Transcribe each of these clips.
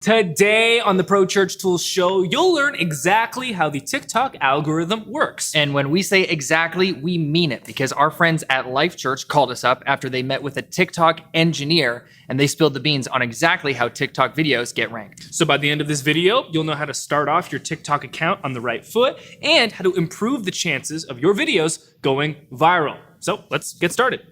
Today on the Pro-Church Tools Show, you'll learn exactly how the TikTok algorithm works. And when we say exactly, we mean it, because our friends at Life.Church called us up after they met with a TikTok engineer and they spilled the beans on exactly how TikTok videos get ranked. So by the end of this video, you'll know how to start off your TikTok account on the right foot and how to improve the chances of your videos going viral. So let's get started.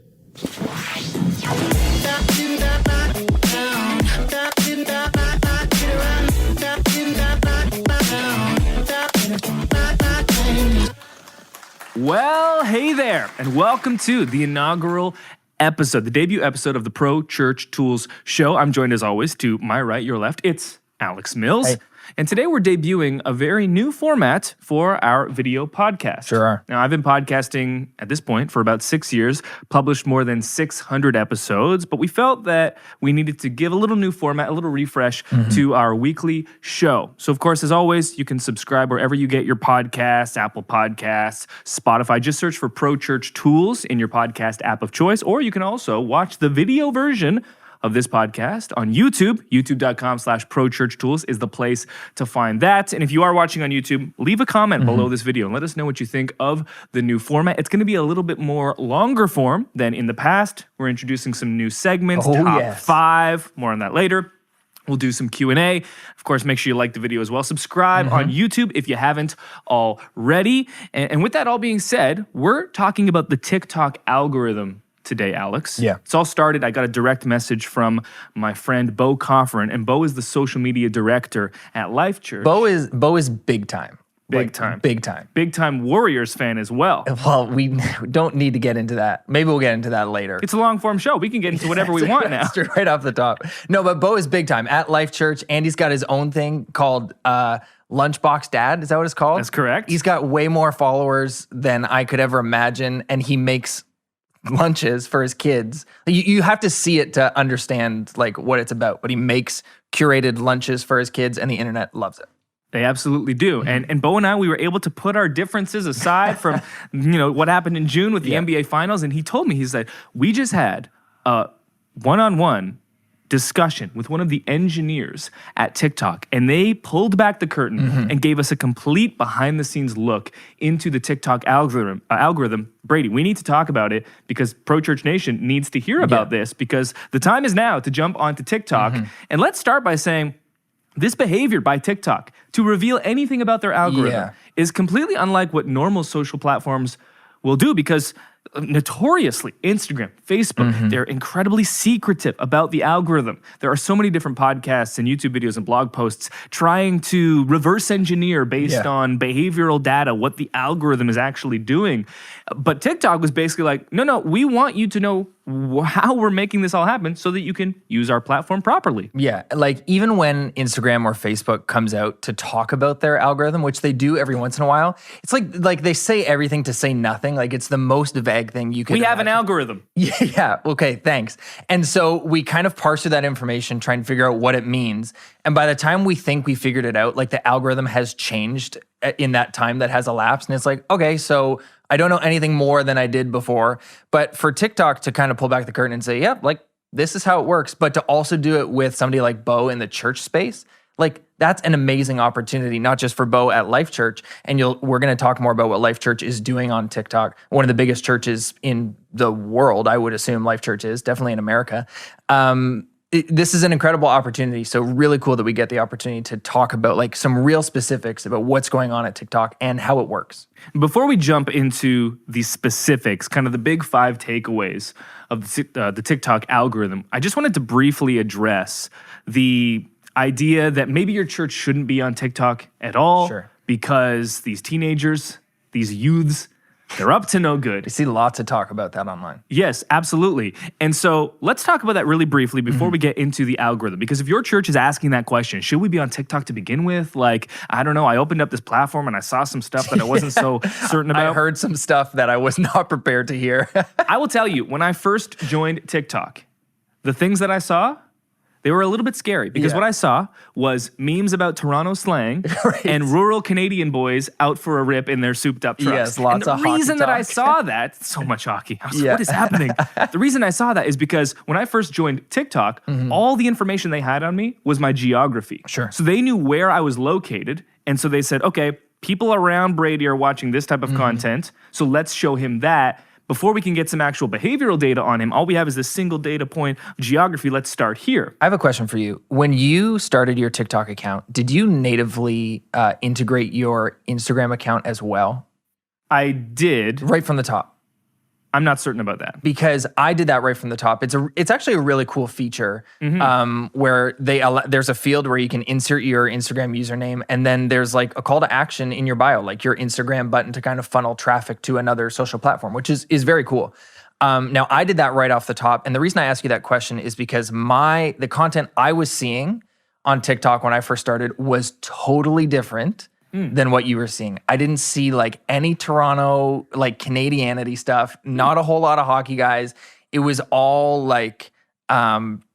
Well, hey there, and welcome to the inaugural episode, the debut episode of the Pro-Church Tools Show. I'm joined as always to my right, your left, it's Alex Mills. Hey. And today we're debuting a very new format for our video podcast. Sure are. Now, I've been podcasting at this point for about 6 years, published more than 600 episodes, but we felt that we needed to give a little new format, a little refresh to our weekly show. So, of course, as always, you can subscribe wherever you get your podcasts, Apple Podcasts, Spotify. Just search for Pro-Church Tools in your podcast app of choice, or you can also watch the video version of this podcast on YouTube. YouTube.com/ProChurchTools is the place to find that. And if you are watching on YouTube, leave a comment below this video and let us know what you think of the new format. It's going to be a little bit more longer form than in the past. We're introducing some new segments, top 5, more on that later. We'll do some Q&A. Of course, make sure you like the video as well. Subscribe on YouTube if you haven't already. And with that all being said, we're talking about the TikTok algorithm today, Alex. Yeah. It's all started. I got a direct message from my friend Bo Cofferin, and Bo is the social media director at Life.Church. Bo is big time. Big time. Big time. Big time Warriors fan as well. Well, we don't need to get into that. Maybe we'll get into that later. It's a long form show. We can get into whatever we want now. That's right off the top. No, but Bo is big time at Life.Church, and he's got his own thing called Lunchbox Dad. Is that what it's called? That's correct. He's got way more followers than I could ever imagine, and he makes lunches for his kids. You have to see it to understand like what it's about, but he makes curated lunches for his kids, and the internet loves it. They absolutely do. And Bo and I, we were able to put our differences aside from, what happened in June with the NBA Finals. And he told me, he said, we just had a one-on-one discussion with one of the engineers at TikTok, and they pulled back the curtain and gave us a complete behind-the-scenes look into the TikTok algorithm. Brady, we need to talk about it because Pro-Church Nation needs to hear about this, because the time is now to jump onto TikTok. And let's start by saying this behavior by TikTok to reveal anything about their algorithm is completely unlike what normal social platforms will do, because notoriously, Instagram, Facebook, they're incredibly secretive about the algorithm. There are so many different podcasts and YouTube videos and blog posts trying to reverse engineer based on behavioral data what the algorithm is actually doing. But TikTok was basically like, no, we want you to know how we're making this all happen so that you can use our platform properly. Yeah, like even when Instagram or Facebook comes out to talk about their algorithm, which they do every once in a while, it's like they say everything to say nothing. Like it's the most vague thing you can We have an algorithm. Yeah, okay, thanks. And so we kind of parse through that information, trying to figure out what it means. And by the time we think we figured it out, like the algorithm has changed in that time that has elapsed. And it's like, okay, so I don't know anything more than I did before. But for TikTok to kind of pull back the curtain and say, yeah, like this is how it works, but to also do it with somebody like Bo in the church space, like that's an amazing opportunity, not just for Bo at Life.Church. And we're going to talk more about what Life.Church is doing on TikTok. One of the biggest churches in the world, I would assume Life.Church is, definitely in America. This is an incredible opportunity. So really cool that we get the opportunity to talk about like some real specifics about what's going on at TikTok and how it works. Before we jump into the specifics, kind of the big 5 takeaways of the TikTok algorithm, I just wanted to briefly address the idea that maybe your church shouldn't be on TikTok at all because these teenagers, these youths, they're up to no good. We see lots of talk about that online. Yes, absolutely. And so let's talk about that really briefly before we get into the algorithm. Because if your church is asking that question, should we be on TikTok to begin with? Like, I don't know, I opened up this platform and I saw some stuff that I wasn't so certain about. I heard some stuff that I was not prepared to hear. I will tell you, when I first joined TikTok, the things that I saw, they were a little bit scary because what I saw was memes about Toronto slang and rural Canadian boys out for a rip in their souped up trucks. Yes, lots and of the reason that I talk. saw that, so much hockey. I was like, what is happening? The reason I saw that is because when I first joined TikTok, all the information they had on me was my geography. Sure. So they knew where I was located. And so they said, okay, people around Brady are watching this type of content. So let's show him that. Before we can get some actual behavioral data on him, all we have is this single data point, geography. Let's start here. I have a question for you. When you started your TikTok account, did you natively integrate your Instagram account as well? I did. Right from the top? I'm not certain about that. Because I did that right from the top. It's actually a really cool feature where there's a field where you can insert your Instagram username, and then there's like a call to action in your bio, like your Instagram button to kind of funnel traffic to another social platform, which is very cool. Now I did that right off the top, and the reason I ask you that question is because the content I was seeing on TikTok when I first started was totally different than what you were seeing. I didn't see like any Toronto, like Canadianity stuff, not a whole lot of hockey guys. It was all like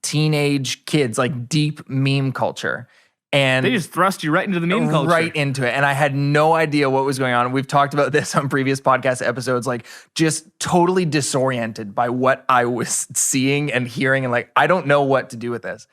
teenage kids, like deep meme culture. And they just thrust you right into the meme culture. Right into it. And I had no idea what was going on. We've talked about this on previous podcast episodes, like just totally disoriented by what I was seeing and hearing. And like, I don't know what to do with this.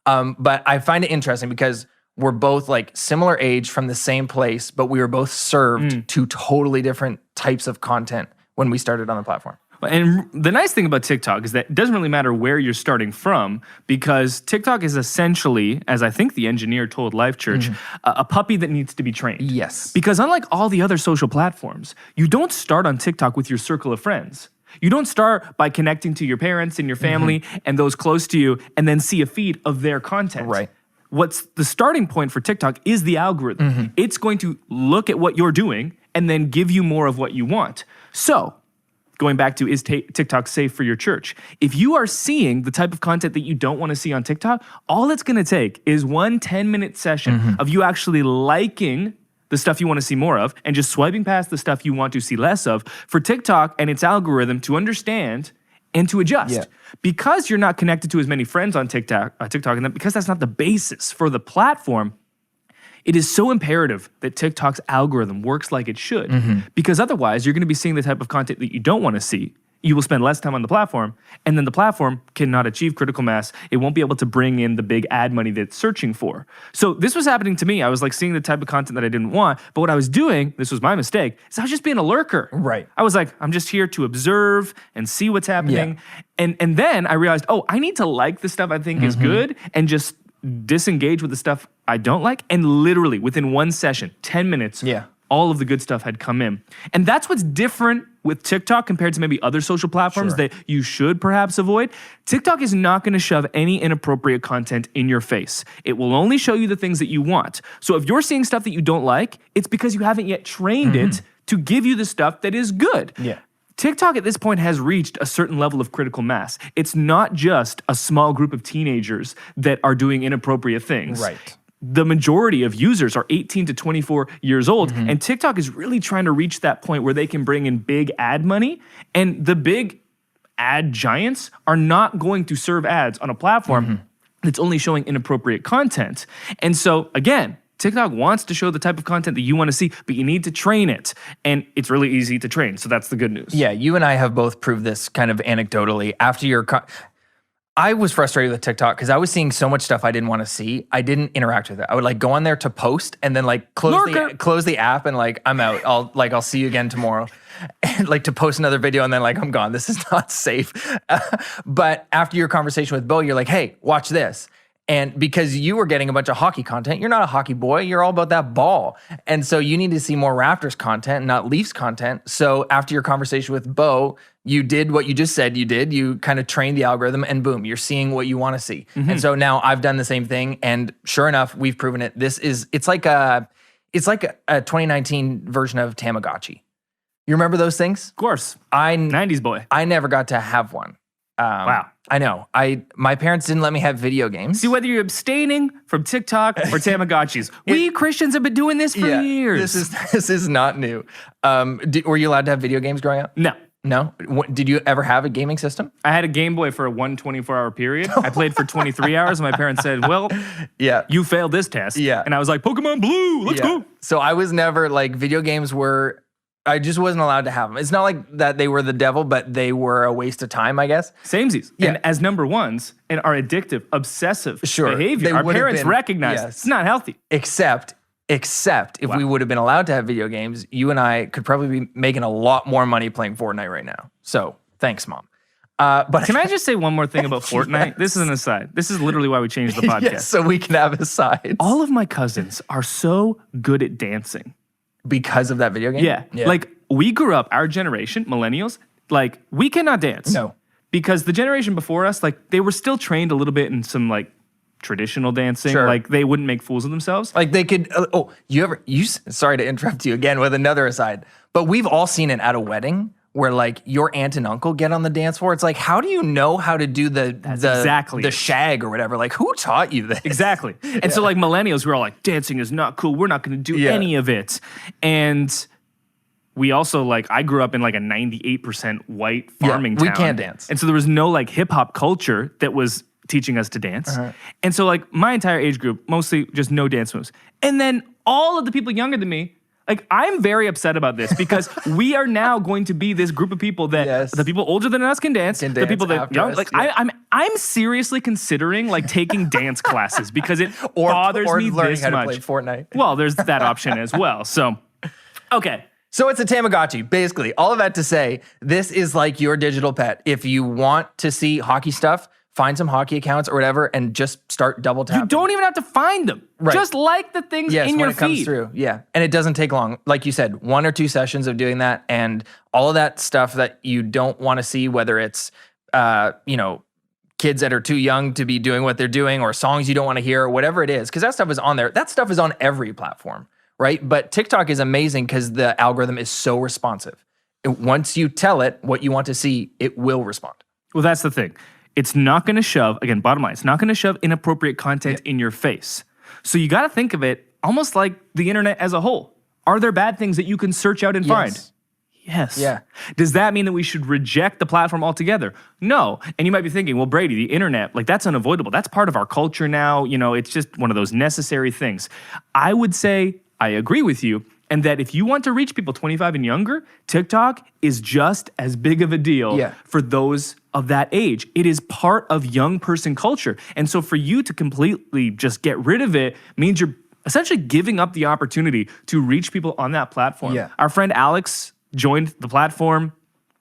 But I find it interesting because we're both like similar age from the same place, but we were both served to totally different types of content when we started on the platform. And the nice thing about TikTok is that it doesn't really matter where you're starting from, because TikTok is essentially, as I think the engineer told Life.Church, a puppy that needs to be trained. Yes. Because unlike all the other social platforms, you don't start on TikTok with your circle of friends. You don't start by connecting to your parents and your family and those close to you and then see a feed of their content. Right. What's the starting point for TikTok is the algorithm. It's going to look at what you're doing and then give you more of what you want. So, going back to, is TikTok safe for your church? If you are seeing the type of content that you don't want to see on TikTok, all it's going to take is one 10-minute session of you actually liking the stuff you want to see more of and just swiping past the stuff you want to see less of for TikTok and its algorithm to understand and to adjust. Yeah. Because you're not connected to as many friends on TikTok, and because that's not the basis for the platform, it is so imperative that TikTok's algorithm works like it should. Because otherwise, you're going to be seeing the type of content that you don't want to see. You will spend less time on the platform, and then the platform cannot achieve critical mass. It won't be able to bring in the big ad money that it's searching for. So this was happening to me. I was like seeing the type of content that I didn't want, but what I was doing, this was my mistake, is I was just being a lurker. Right. I was like, I'm just here to observe and see what's happening. And then I realized, oh, I need to like the stuff I think is good and just disengage with the stuff I don't like. And literally within one session, 10 minutes, all of the good stuff had come in. And that's what's different with TikTok compared to maybe other social platforms that you should perhaps avoid. TikTok is not going to shove any inappropriate content in your face. It will only show you the things that you want. So if you're seeing stuff that you don't like, it's because you haven't yet trained it to give you the stuff that is good. TikTok at this point has reached a certain level of critical mass. It's not just a small group of teenagers that are doing inappropriate things. Right. The majority of users are 18 to 24 years old, and TikTok is really trying to reach that point where they can bring in big ad money, and the big ad giants are not going to serve ads on a platform that's only showing inappropriate content. And so, again, TikTok wants to show the type of content that you want to see, but you need to train it. And it's really easy to train, so that's the good news. Yeah, you and I have both proved this kind of anecdotally. After your I was frustrated with TikTok because I was seeing so much stuff I didn't want to see. I didn't interact with it. I would like go on there to post and then like close the app and like I'm out. I'll see you again tomorrow. And like to post another video and then like I'm gone. This is not safe. But after your conversation with Bo, you're like, hey, watch this. And because you were getting a bunch of hockey content, you're not a hockey boy, you're all about that ball. And so you need to see more Raptors content, not Leafs content. So after your conversation with Bo, you did what you just said you did. You kind of trained the algorithm and boom, you're seeing what you want to see. And so now I've done the same thing. And sure enough, we've proven it. It's like a 2019 version of Tamagotchi. You remember those things? Of course. 90s boy. I never got to have one. Wow. I know. My parents didn't let me have video games. See, whether you're abstaining from TikTok or Tamagotchis, we Christians have been doing this for years. This is not new. Were you allowed to have video games growing up? No. No? Did you ever have a gaming system? I had a Game Boy for a 124-hour period. I played for 23 hours, and my parents said, well, Yeah. you failed this test. Yeah. And I was like, Pokemon Blue, let's go. So I was never like, video games were, I just wasn't allowed to have them. It's not like that they were the devil, but they were a waste of time, I guess. Samesies. Yeah. And as number ones in our addictive, obsessive Sure. behavior, They our would have parents been- recognized yes. it's not healthy. Except if we would have been allowed to have video games, you and I could probably be making a lot more money playing Fortnite right now. So thanks, Mom. But Can I just say one more thing about Fortnite? Yes. This is an aside. This is literally why we changed the podcast. yes, so we can have a side All of my cousins are so good at dancing. because of that video game. Yeah. Like, we grew up, our generation, millennials, like, we cannot dance. No. Because the generation before us, like, they were still trained a little bit in some, like, traditional dancing. Sure. Like, they wouldn't make fools of themselves. Like they could. Sorry to interrupt you again with another aside, but we've all seen it at a wedding where like your aunt and uncle get on the dance floor. It's like, how do you know how to do exactly the it. shag or whatever? Like, who taught you this? Exactly. And so, like, millennials, we're all like, dancing is not cool. We're not going to do any of it. And we also, like, I grew up in like a 98% white farming we town. can't dance. And so there was no like hip hop culture that was teaching us to dance. And so, like, my entire age group, mostly just no dance moves. And then all of the people younger than me, like, I'm very upset about this because we are now going to be this group of people that Yes. the people older than us can dance. The dance people that after young, us, like, yeah. I'm seriously considering like taking dance classes because it bothers or me learning this how to much. play Fortnite. Well, there's that option as well. So, okay. So it's a Tamagotchi, basically. All of that to say, this is like your digital pet. If you want to see hockey stuff, find some hockey accounts or whatever, and just start double tapping. You don't even have to find them. Right. Just like the things Yes, in when your it comes feed. through. Yeah. And it doesn't take long. Like you said, 1 or 2 sessions of doing that and all of that stuff that you don't want to see, whether it's, kids that are too young to be doing what they're doing or songs you don't want to hear or whatever it is, because that stuff is on there. That stuff is on every platform, right? But TikTok is amazing because the algorithm is so responsive. Once you tell it what you want to see, it will respond. Well, that's the thing. It's not going to shove, again, bottom line, it's not going to shove inappropriate content in your face. So you got to think of it almost like the internet as a whole. Are there bad things that you can search out and find? Yes. Yeah. Does that mean that we should reject the platform altogether? No. And you might be thinking, well, Brady, the internet, like, that's unavoidable. That's part of our culture now. You know, it's just one of those necessary things. I would say I agree with you. And that if you want to reach people 25 and younger, TikTok is just as big of a deal for those of that age. It is part of young person culture. And so for you to completely just get rid of it means you're essentially giving up the opportunity to reach people on that platform. Yeah. Our friend Alex joined the platform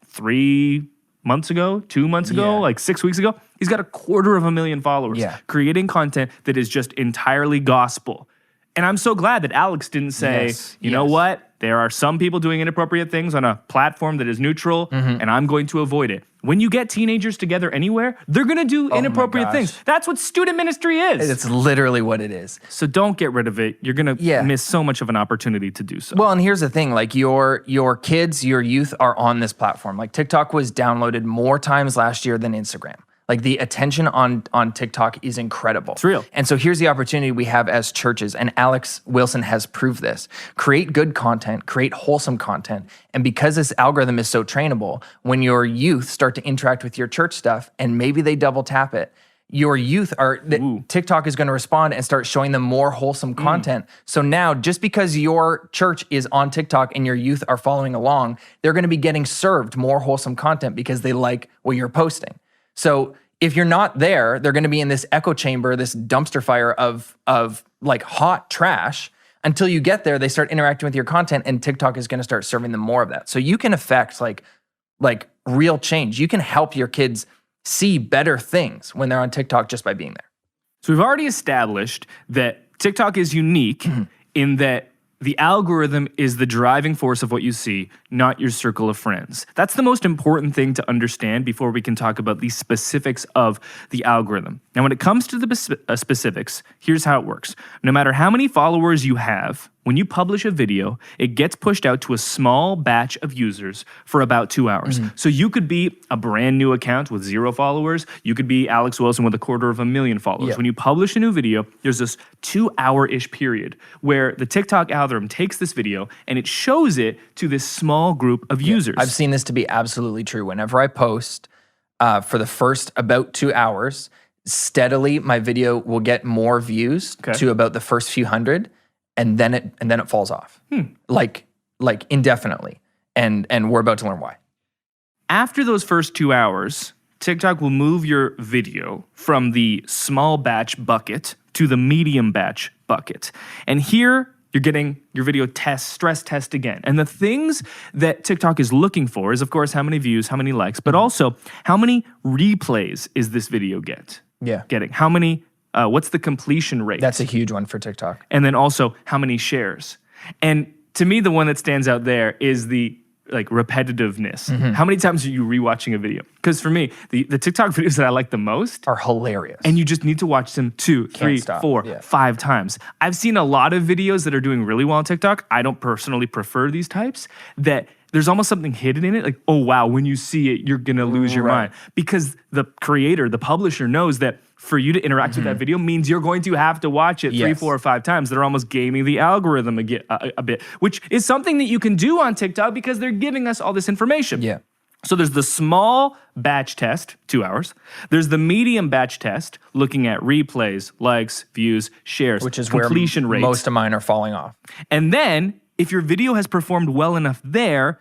3 months ago, 2 months ago, like 6 weeks ago. He's got 250,000 followers creating content that is just entirely gospel. And I'm so glad that Alex didn't say, you know what? There are some people doing inappropriate things on a platform that is neutral, and I'm going to avoid it. When you get teenagers together anywhere, they're going to do inappropriate things. That's what student ministry is. It's literally what it is. So don't get rid of it. You're going to miss so much of an opportunity to do so. Well, and here's the thing, like your kids, your youth are on this platform. Like TikTok was downloaded more times last year than Instagram. Like the attention on TikTok is incredible. It's real. And so here's the opportunity we have as churches, and Alex Wilson has proved this. Create good content, create wholesome content. And because this algorithm is so trainable, when your youth start to interact with your church stuff and maybe they double tap it, your youth TikTok is going to respond and start showing them more wholesome content. So now, just because your church is on TikTok and your youth are following along, they're going to be getting served more wholesome content because they like what you're posting. So if you're not there, they're going to be in this echo chamber, this dumpster fire of like hot trash. Until you get there, they start interacting with your content, and TikTok is going to start serving them more of that. So you can affect like real change. You can help your kids see better things when they're on TikTok just by being there. So we've already established that TikTok is unique in that the algorithm is the driving force of what you see, not your circle of friends. That's the most important thing to understand before we can talk about the specifics of the algorithm. Now, when it comes to the specifics, here's how it works. No matter how many followers you have, when you publish a video, it gets pushed out to a small batch of users for about 2 hours. So you could be a brand new account with 0 followers. You could be Alex Wilson with 250,000 followers. Yeah. When you publish a new video, there's this 2-hour-ish period where the TikTok algorithm takes this video and it shows it to this small group of users. I've seen this to be absolutely true. Whenever I post for the first about 2 hours, steadily my video will get more views to about the first few hundred. And then it falls off, like indefinitely, and we're about to learn why. After those first 2 hours, TikTok will move your video from the small batch bucket to the medium batch bucket, and here you're getting your video stress test again. And the things that TikTok is looking for is, of course, how many views, how many likes, but also how many replays is this video getting? How many? What's the completion rate? That's a huge one for TikTok. And then also how many shares. And to me, the one that stands out there is the repetitiveness. How many times are you rewatching a video? Because for me, the TikTok videos that I like the most are hilarious. And you just need to watch them 2, 3, 4, 5 times. I've seen a lot of videos that are doing really well on TikTok. I don't personally prefer these types, that there's almost something hidden in it. Like, oh wow, when you see it, you're gonna lose your mind. Because the creator, the publisher knows that for you to interact with that video means you're going to have to watch it 3, 4, or 5 times. They're almost gaming the algorithm a bit, which is something that you can do on TikTok because they're giving us all this information. Yeah. So there's the small batch test, 2 hours. There's the medium batch test, looking at replays, likes, views, shares, which is completion where rates. most of mine are falling off. And then, if your video has performed well enough there,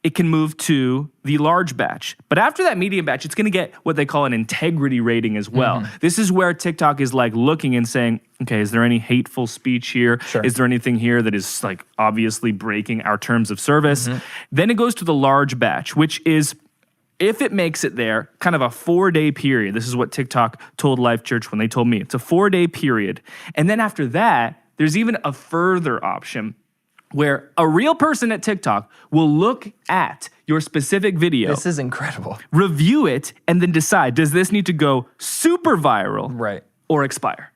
it can move to the large batch. But after that medium batch, it's gonna get what they call an integrity rating as well. This is where TikTok is like looking and saying, okay, is there any hateful speech here? Sure. Is there anything here that is like obviously breaking our terms of service? Then it goes to the large batch, which is, if it makes it there, kind of a 4-day period. This is what TikTok told Life.Church when they told me. It's a 4-day period. And then after that, there's even a further option where a real person at TikTok will look at your specific video. This is incredible. Review it, and then decide, does this need to go super viral or expire?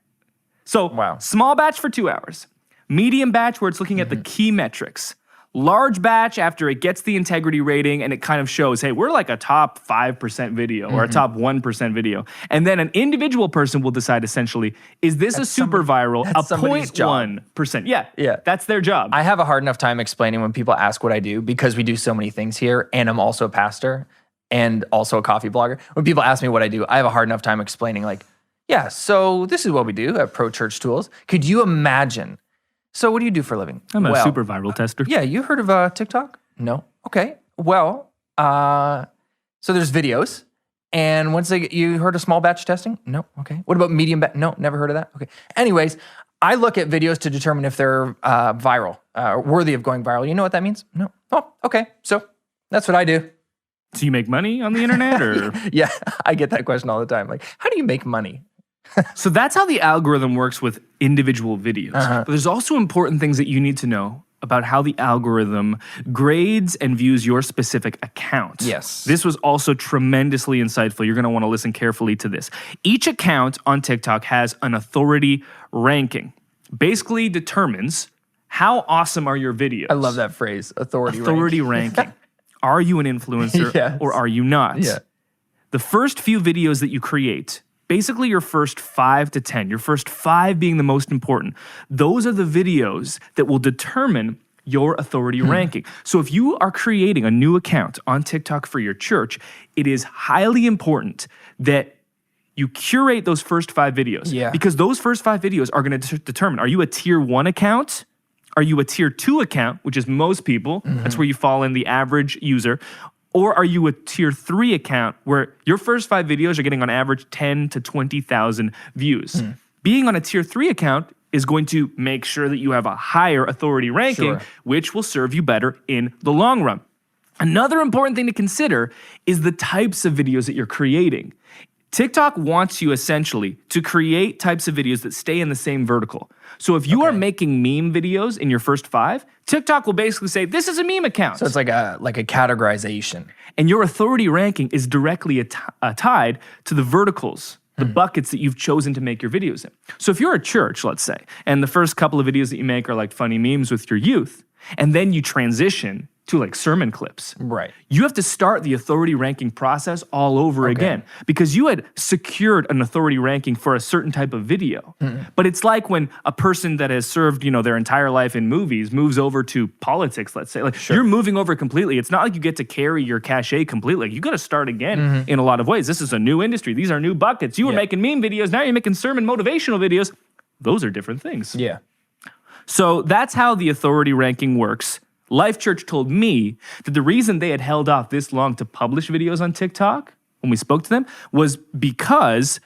So small batch for 2 hours. Medium batch where it's looking at the key metrics. Large batch after it gets the integrity rating and it kind of shows, hey, we're like a top 5% video or a top 1% video. And then an individual person will decide essentially, is this a super viral, a 0.1%? Yeah, that's their job. I have a hard enough time explaining when people ask what I do because we do so many things here, and I'm also a pastor and also a coffee blogger. When people ask me what I do, I have a hard enough time explaining like, yeah, so this is what we do at Pro Church Tools. Could you imagine? So what do you do for a living? I'm a super viral tester. Yeah, you heard of TikTok? No? Okay. Well, so there's videos. And once you heard of small batch testing? No? Okay. What about medium batch? No, never heard of that. Okay. Anyways, I look at videos to determine if they're viral, worthy of going viral. You know what that means? No. Oh, okay. So that's what I do. So you make money on the internet or? Yeah, I get that question all the time. Like, how do you make money? So that's how the algorithm works with individual videos. But there's also important things that you need to know about how the algorithm grades and views your specific account. Yes. This was also tremendously insightful. You're going to want to listen carefully to this. Each account on TikTok has an authority ranking. Basically determines how awesome are your videos. I love that phrase, authority ranking. Are you an influencer or are you not? Yeah. The first few videos that you create, basically your first 5 to 10, your first 5 being the most important, those are the videos that will determine your authority ranking. So if you are creating a new account on TikTok for your church, it is highly important that you curate those first 5 videos. Yeah. Because those first 5 videos are going to determine, are you a tier 1 account? Are you a tier 2 account, which is most people? That's where you fall in the average user. Or are you a tier 3 account where your first 5 videos are getting on average 10 to 20,000 views? Being on a tier 3 account is going to make sure that you have a higher authority ranking, which will serve you better in the long run. Another important thing to consider is the types of videos that you're creating. TikTok wants you essentially to create types of videos that stay in the same vertical. So if you are making meme videos in your first 5, TikTok will basically say, this is a meme account. So it's like a categorization. And your authority ranking is directly tied to the verticals the buckets that you've chosen to make your videos in. So if you're a church, let's say, and the first couple of videos that you make are like funny memes with your youth, and then you transition to like sermon clips. Right. You have to start the authority ranking process all over again because you had secured an authority ranking for a certain type of video. But it's like when a person that has served, their entire life in movies moves over to politics, let's say. Like you're moving over completely. It's not like you get to carry your cachet completely. Like, you got to start again in a lot of ways. This is a new industry. These are new buckets. You were making meme videos. Now you're making sermon motivational videos. Those are different things. Yeah. So that's how the authority ranking works. Life.Church told me that the reason they had held off this long to publish videos on TikTok when we spoke to them was because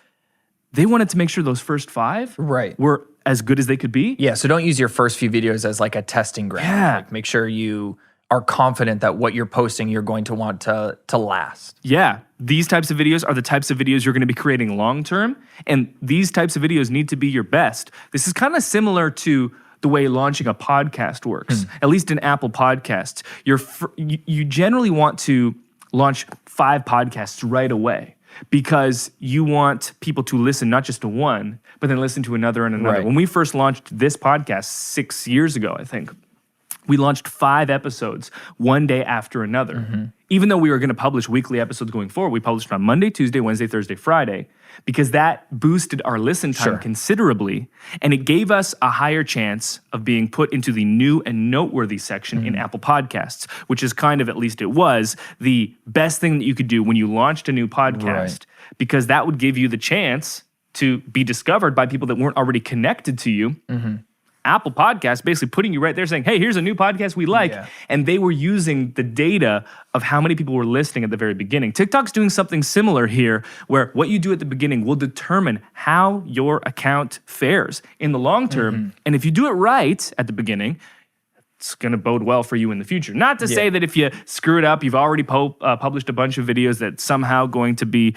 they wanted to make sure those first 5 were as good as they could be. Yeah, so don't use your first few videos as like a testing ground. Yeah. Like, make sure you are confident that what you're posting, you're going to want to last. Yeah, these types of videos are the types of videos you're going to be creating long term, and these types of videos need to be your best. This is kind of similar to the way launching a podcast works, at least in Apple Podcasts. You generally want to launch 5 podcasts right away because you want people to listen not just to one, but then listen to another and another. Right. When we first launched this podcast 6 years ago, I think, we launched 5 episodes one day after another. Even though we were going to publish weekly episodes going forward, we published on Monday, Tuesday, Wednesday, Thursday, Friday, because that boosted our listen time considerably, and it gave us a higher chance of being put into the new and noteworthy section in Apple Podcasts, which is kind of, at least it was, the best thing that you could do when you launched a new podcast, because that would give you the chance to be discovered by people that weren't already connected to you. Apple Podcasts basically putting you right there saying, hey, here's a new podcast we like. And they were using the data of how many people were listening at the very beginning. TikTok's doing something similar here, where what you do at the beginning will determine how your account fares in the long term. And if you do it right at the beginning, it's going to bode well for you in the future. Not to say that if you screw it up, you've already published a bunch of videos that's somehow going to be,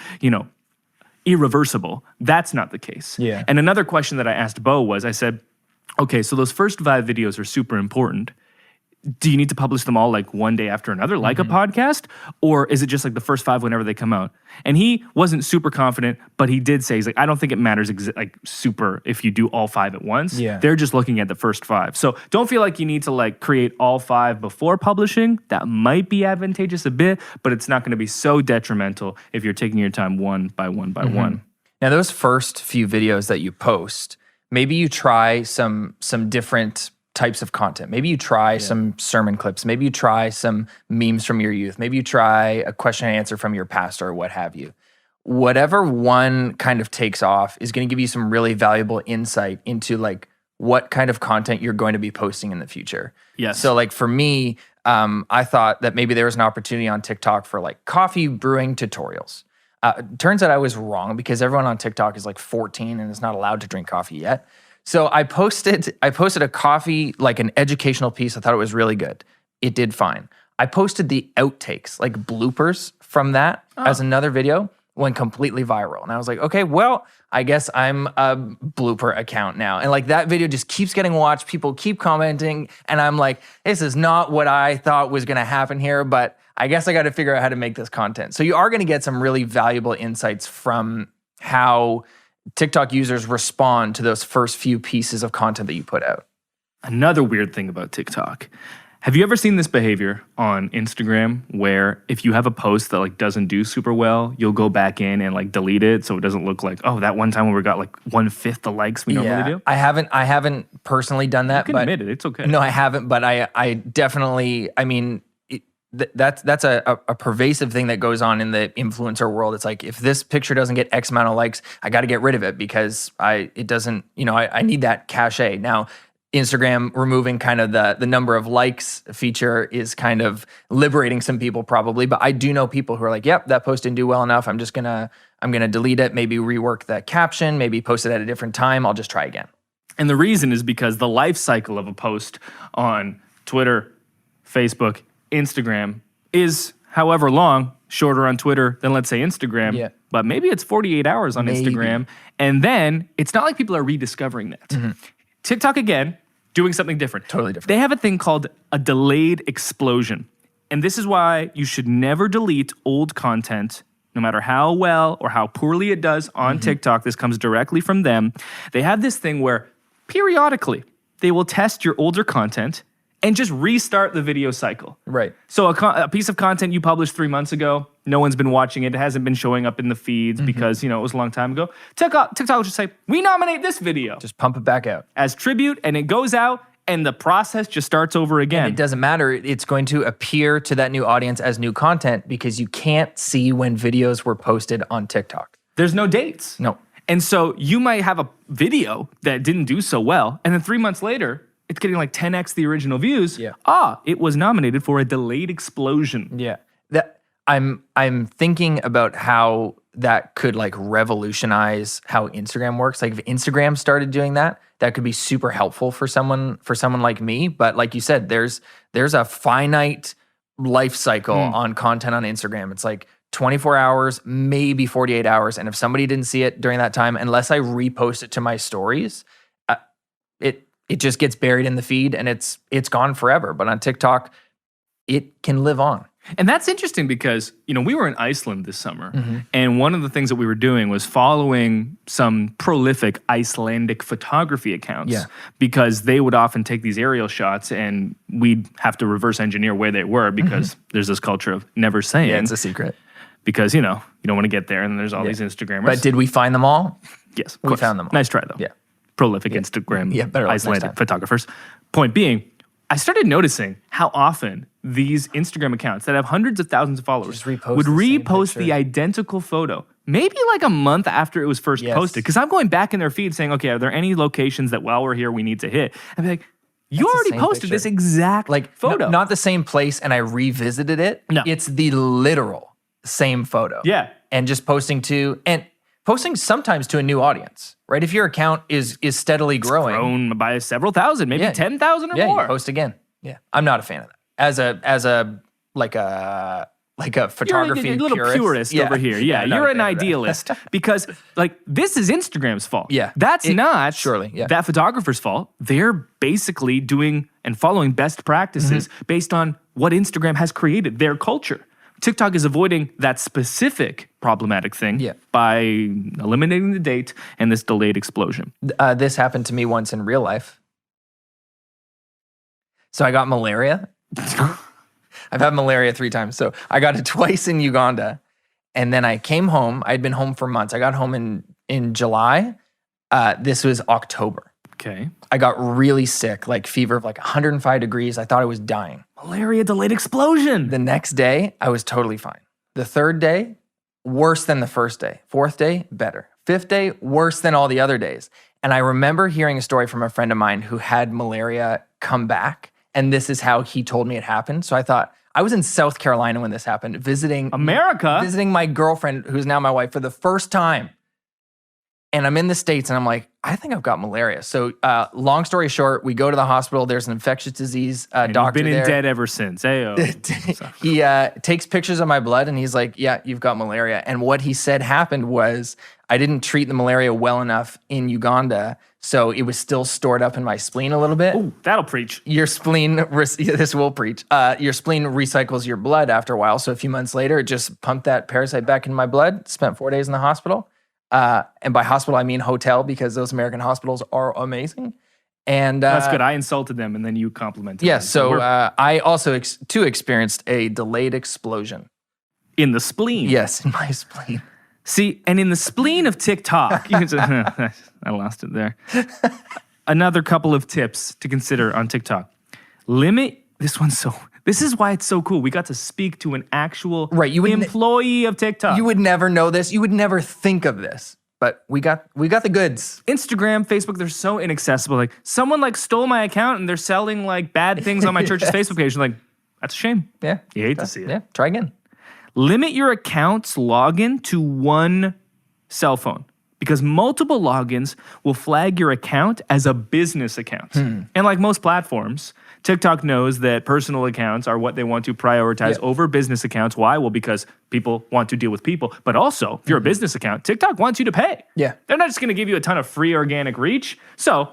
irreversible. That's not the case. And another question that I asked Bo was, I said, okay, so those first 5 videos are super important. Do you need to publish them all like one day after another, like a podcast? Or is it just like the first 5 whenever they come out? And he wasn't super confident, but he did say, he's like, I don't think it matters like super if you do all 5 at once. They're just looking at the first 5. So don't feel like you need to like create all 5 before publishing. That might be advantageous a bit, but it's not going to be so detrimental if you're taking your time one by one by one. Now, those first few videos that you post, maybe you try some different types of content. Maybe you try some sermon clips. Maybe you try some memes from your youth. Maybe you try a question and answer from your pastor or what have you. Whatever one kind of takes off is going to give you some really valuable insight into like what kind of content you're going to be posting in the future. So like for me, I thought that maybe there was an opportunity on TikTok for like coffee brewing tutorials. Turns out I was wrong because everyone on TikTok is like 14 and is not allowed to drink coffee yet. So I posted a coffee, like an educational piece. I thought it was really good. It did fine. I posted the outtakes, like bloopers from that as another video, went completely viral. And I was like, okay, well, I guess I'm a blooper account now. And like that video just keeps getting watched. People keep commenting. And I'm like, this is not what I thought was going to happen here, but I guess I got to figure out how to make this content. So you are going to get some really valuable insights from how TikTok users respond to those first few pieces of content that you put out. Another weird thing about TikTok. Have you ever seen this behavior on Instagram where if you have a post that like doesn't do super well, you'll go back in and like delete it so it doesn't look like, oh, that one time when we got like 1/5 the likes we normally do? I haven't personally done that. You can admit it. It's okay. No, I haven't, but I definitely, I mean, that's a pervasive thing that goes on in the influencer world. It's like, if this picture doesn't get X amount of likes, I got to get rid of it because I need that cachet. Now, Instagram removing kind of the number of likes feature is kind of liberating some people probably, but I do know people who are like, yep, that post didn't do well enough. I'm gonna delete it, maybe rework the caption, maybe post it at a different time. I'll just try again. And the reason is because the life cycle of a post on Twitter, Facebook, Instagram is however long, shorter on Twitter than let's say Instagram, but maybe it's 48 hours on Instagram. And then it's not like people are rediscovering that. TikTok, again, doing something different. Totally different. They have a thing called a delayed explosion. And this is why you should never delete old content no matter how well or how poorly it does on TikTok, this comes directly from them. They have this thing where periodically they will test your older content and just restart the video cycle. Right. So a piece of content you published 3 months ago, no one's been watching it. It hasn't been showing up in the feeds because, it was a long time ago. TikTok will just say, we nominate this video. Just pump it back out. As tribute, and it goes out, and the process just starts over again. And it doesn't matter. It's going to appear to that new audience as new content because you can't see when videos were posted on TikTok. There's no dates. No. And so you might have a video that didn't do so well, and then 3 months later, it's getting like 10x the original views. Yeah. It was nominated for a delayed explosion. Yeah. That I'm thinking about how that could like revolutionize how Instagram works. Like if Instagram started doing that, that could be super helpful for someone like me. But like you said, there's a finite life cycle on content on Instagram. It's like 24 hours, maybe 48 hours. And if somebody didn't see it during that time, unless I repost it to my stories, it just gets buried in the feed and it's gone forever. But on TikTok, it can live on. And that's interesting because, we were in Iceland this summer, and one of the things that we were doing was following some prolific Icelandic photography accounts because they would often take these aerial shots and we'd have to reverse engineer where they were because there's this culture of never saying. Yeah, it's a secret. Because, you don't want to get there and there's all these Instagrammers. But did we find them all? Yes, we found them all. Nice try, though. Yeah. Prolific Instagram better luck next Icelandic time. photographers. Point being, I started noticing how often these Instagram accounts that have hundreds of thousands of followers Just repost would the same repost picture. the identical photo, maybe like a month after it was first posted. Because I'm going back in their feed saying, okay, are there any locations that while we're here we need to hit? I'd be like, you That's the already same posted picture. this exact photo. Not the same place and I revisited it. No. It's the literal same photo. Yeah. And just posting sometimes to a new audience, right? If your account is steadily growing. Grown by several thousand, maybe 10,000 or more. You post again. Yeah. I'm not a fan of that. As a photography You're a little purist over here. Yeah, not you're a an fan of that. idealist because this is Instagram's fault. Yeah. That's not surely, yeah. that photographer's fault. They're basically doing and following best practices based on what Instagram has created, their culture. TikTok is avoiding that specific problematic thing by eliminating the date and this delayed explosion. This happened to me once in real life. So I got malaria. I've had malaria 3 times. So I got it twice in Uganda. And then I came home. I'd been home for months. I got home in July. This was October. Okay. I got really sick, like fever of like 105 degrees. I thought I was dying. Malaria delayed explosion. The next day, I was totally fine. The third day, worse than the first day. Fourth day, better. Fifth day, worse than all the other days. And I remember hearing a story from a friend of mine who had malaria come back. And this is how he told me it happened. So I thought, I was in South Carolina when this happened, visiting my girlfriend, who's now my wife, for the first time. And I'm in the States and I'm like, I think I've got malaria. So long story short, we go to the hospital. There's an infectious disease doctor You've been there. in dead ever since. Hey-o. He takes pictures of my blood and he's like, yeah, you've got malaria. And what he said happened was I didn't treat the malaria well enough in Uganda. So it was still stored up in my spleen a little bit. Ooh, that'll preach. Your spleen, this will preach. Your spleen recycles your blood after a while. So a few months later, it just pumped that parasite back in my blood. Spent 4 days in the hospital. And by hospital, I mean hotel, because those American hospitals are amazing. And that's good. I insulted them, and then you complimented yeah, them. so I also too experienced a delayed explosion. In the spleen. Yes, in my spleen. See, and in the spleen of TikTok, you can say, I lost it there. Another couple of tips to consider on TikTok. This is why it's so cool. We got to speak to an actual employee of TikTok. You would never know this. You would never think of this. But we got the goods. Instagram, Facebook, they're so inaccessible. Like someone stole my account and they're selling bad things on my church's Facebook page. Like, that's a shame. Yeah. You hate to see it. Yeah. Try again. Limit your account's login to one cell phone, because multiple logins will flag your account as a business account. And like most platforms, TikTok knows that personal accounts are what they want to prioritize over business accounts. Why? Well, because people want to deal with people. But also, if you're a business account, TikTok wants you to pay. Yeah. They're not just going to give you a ton of free organic reach. So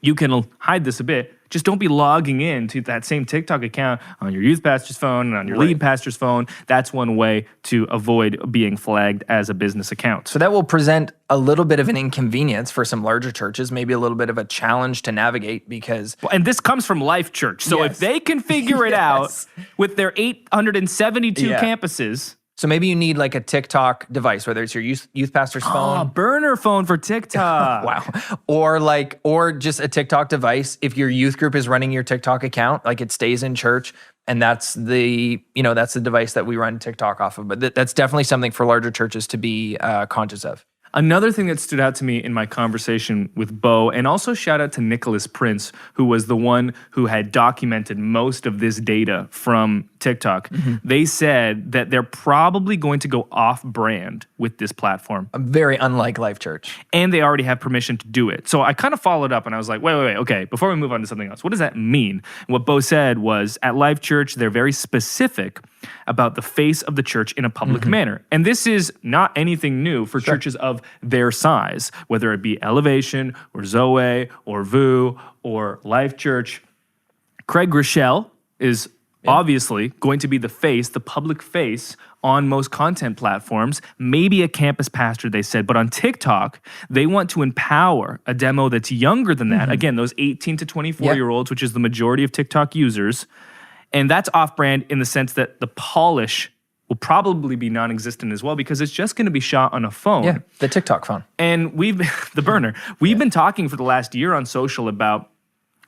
you can hide this a bit. Just don't be logging in to that same TikTok account on your youth pastor's phone and on your lead pastor's phone. That's one way to avoid being flagged as a business account. So that will present a little bit of an inconvenience for some larger churches, maybe a little bit of a challenge to navigate because... Well, and this comes from Life.Church. So if they can figure it out with their 872 campuses... So maybe you need like a TikTok device, whether it's your youth pastor's phone. Oh, burner phone for TikTok. Wow. Or just a TikTok device. If your youth group is running your TikTok account, like it stays in church, and that's the device that we run TikTok off of. But that's definitely something for larger churches to be conscious of. Another thing that stood out to me in my conversation with Bo, and also shout out to Nicholas Prince, who was the one who had documented most of this data from TikTok. They said that they're probably going to go off-brand with this platform. Very unlike Life.Church. And they already have permission to do it. So I kind of followed up and I was like, wait, okay, before we move on to something else, what does that mean? And what Bo said was, at Life.Church, they're very specific about the face of the church in a public manner. And this is not anything new for churches of their size, whether it be Elevation or Zoe or VU or Life.Church. Craig Groeschel is obviously going to be the face, the public face on most content platforms, maybe a campus pastor, they said. But on TikTok, they want to empower a demo that's younger than that. Again, those 18 to 24-year-olds, which is the majority of TikTok users. And that's off-brand in the sense that the polish will probably be non-existent as well because it's just going to be shot on a phone. Yeah, the TikTok phone. And the burner. We've been talking for the last year on social about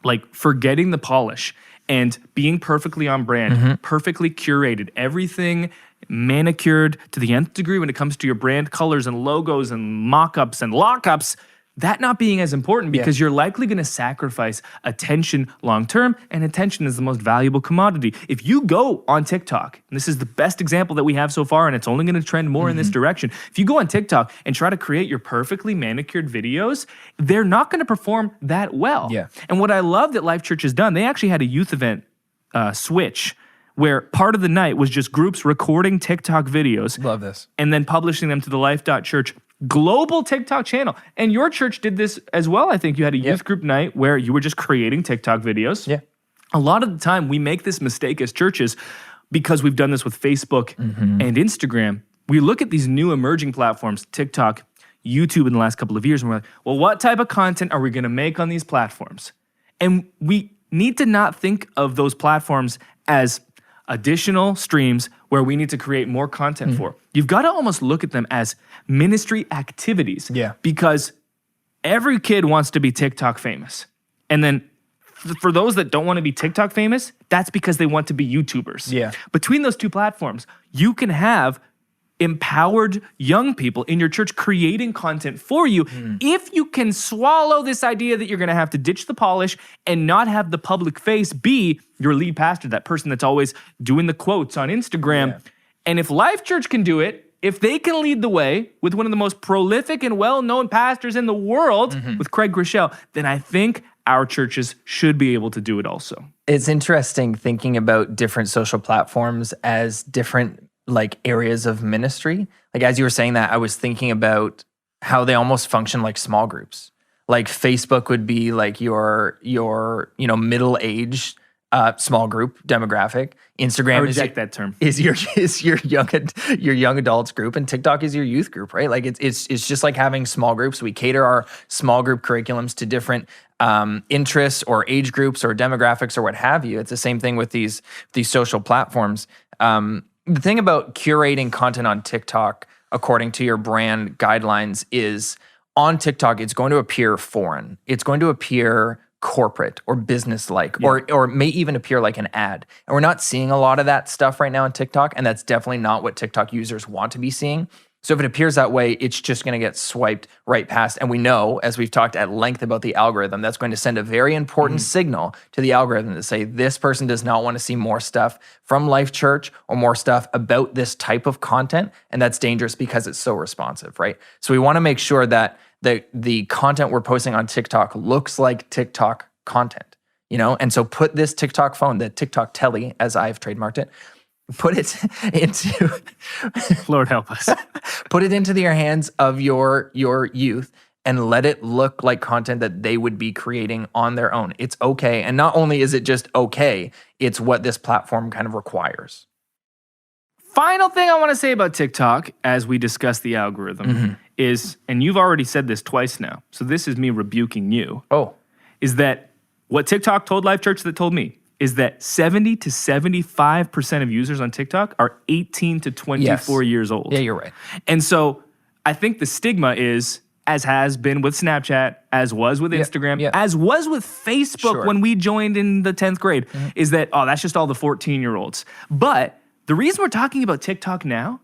like forgetting the polish and being perfectly on brand, perfectly curated, everything manicured to the nth degree when it comes to your brand colors and logos and mock-ups and lock-ups. That not being as important because you're likely going to sacrifice attention long-term, and attention is the most valuable commodity. If you go on TikTok, and this is the best example that we have so far, and it's only going to trend more in this direction. If you go on TikTok and try to create your perfectly manicured videos, they're not going to perform that well. Yeah. And what I love that Life.Church has done, they actually had a youth event switch where part of the night was just groups recording TikTok videos. Love this. And then publishing them to the Life.Church global TikTok channel. And your church did this as well. I think you had a youth group night where you were just creating TikTok videos. Yeah. A lot of the time we make this mistake as churches because we've done this with Facebook and Instagram. We look at these new emerging platforms, TikTok, YouTube in the last couple of years, and we're like, well, what type of content are we going to make on these platforms? And we need to not think of those platforms as additional streams where we need to create more content for. You've got to almost look at them as ministry activities. Yeah. Because every kid wants to be TikTok famous. And then for those that don't want to be TikTok famous, that's because they want to be YouTubers. Yeah. Between those two platforms, you can have empowered young people in your church creating content for you if you can swallow this idea that you're going to have to ditch the polish and not have the public face be your lead pastor, that person that's always doing the quotes on Instagram. And if Life.Church can do it, if they can lead the way with one of the most prolific and well-known pastors in the world with Craig Groeschel, then I think our churches should be able to do it also. It's interesting thinking about different social platforms as different like areas of ministry. Like as you were saying that, I was thinking about how they almost function like small groups. Like Facebook would be like your middle-aged small group demographic. Instagram I reject that term. is your young adults group, and TikTok is your youth group, right? Like it's just like having small groups. We cater our small group curriculums to different interests or age groups or demographics or what have you. It's the same thing with these social platforms. The thing about curating content on TikTok, according to your brand guidelines, is on TikTok, it's going to appear foreign. It's going to appear corporate or business-like, or may even appear like an ad. And we're not seeing a lot of that stuff right now on TikTok, and that's definitely not what TikTok users want to be seeing. So if it appears that way, it's just going to get swiped right past. And we know, as we've talked at length about the algorithm, that's going to send a very important signal to the algorithm to say, this person does not want to see more stuff from Life.Church or more stuff about this type of content. And that's dangerous because it's so responsive, right? So we want to make sure that the content we're posting on TikTok looks like TikTok content, And so put this TikTok phone, the TikTok telly, as I've trademarked it, put it into Lord help us. Put it into your hands of your youth and let it look like content that they would be creating on their own. It's okay. And not only is it just okay, it's what this platform kind of requires. Final thing I want to say about TikTok as we discuss the algorithm is, and you've already said this twice now, so this is me rebuking you. Oh. Is that what TikTok told Life.Church that told me is that 70 to 75% of users on TikTok are 18 to 24 years old. Yeah, you're right. And so I think the stigma is, as has been with Snapchat, as was with Instagram, as was with Facebook when we joined in the 10th grade, is that, oh, that's just all the 14-year-olds. But the reason we're talking about TikTok now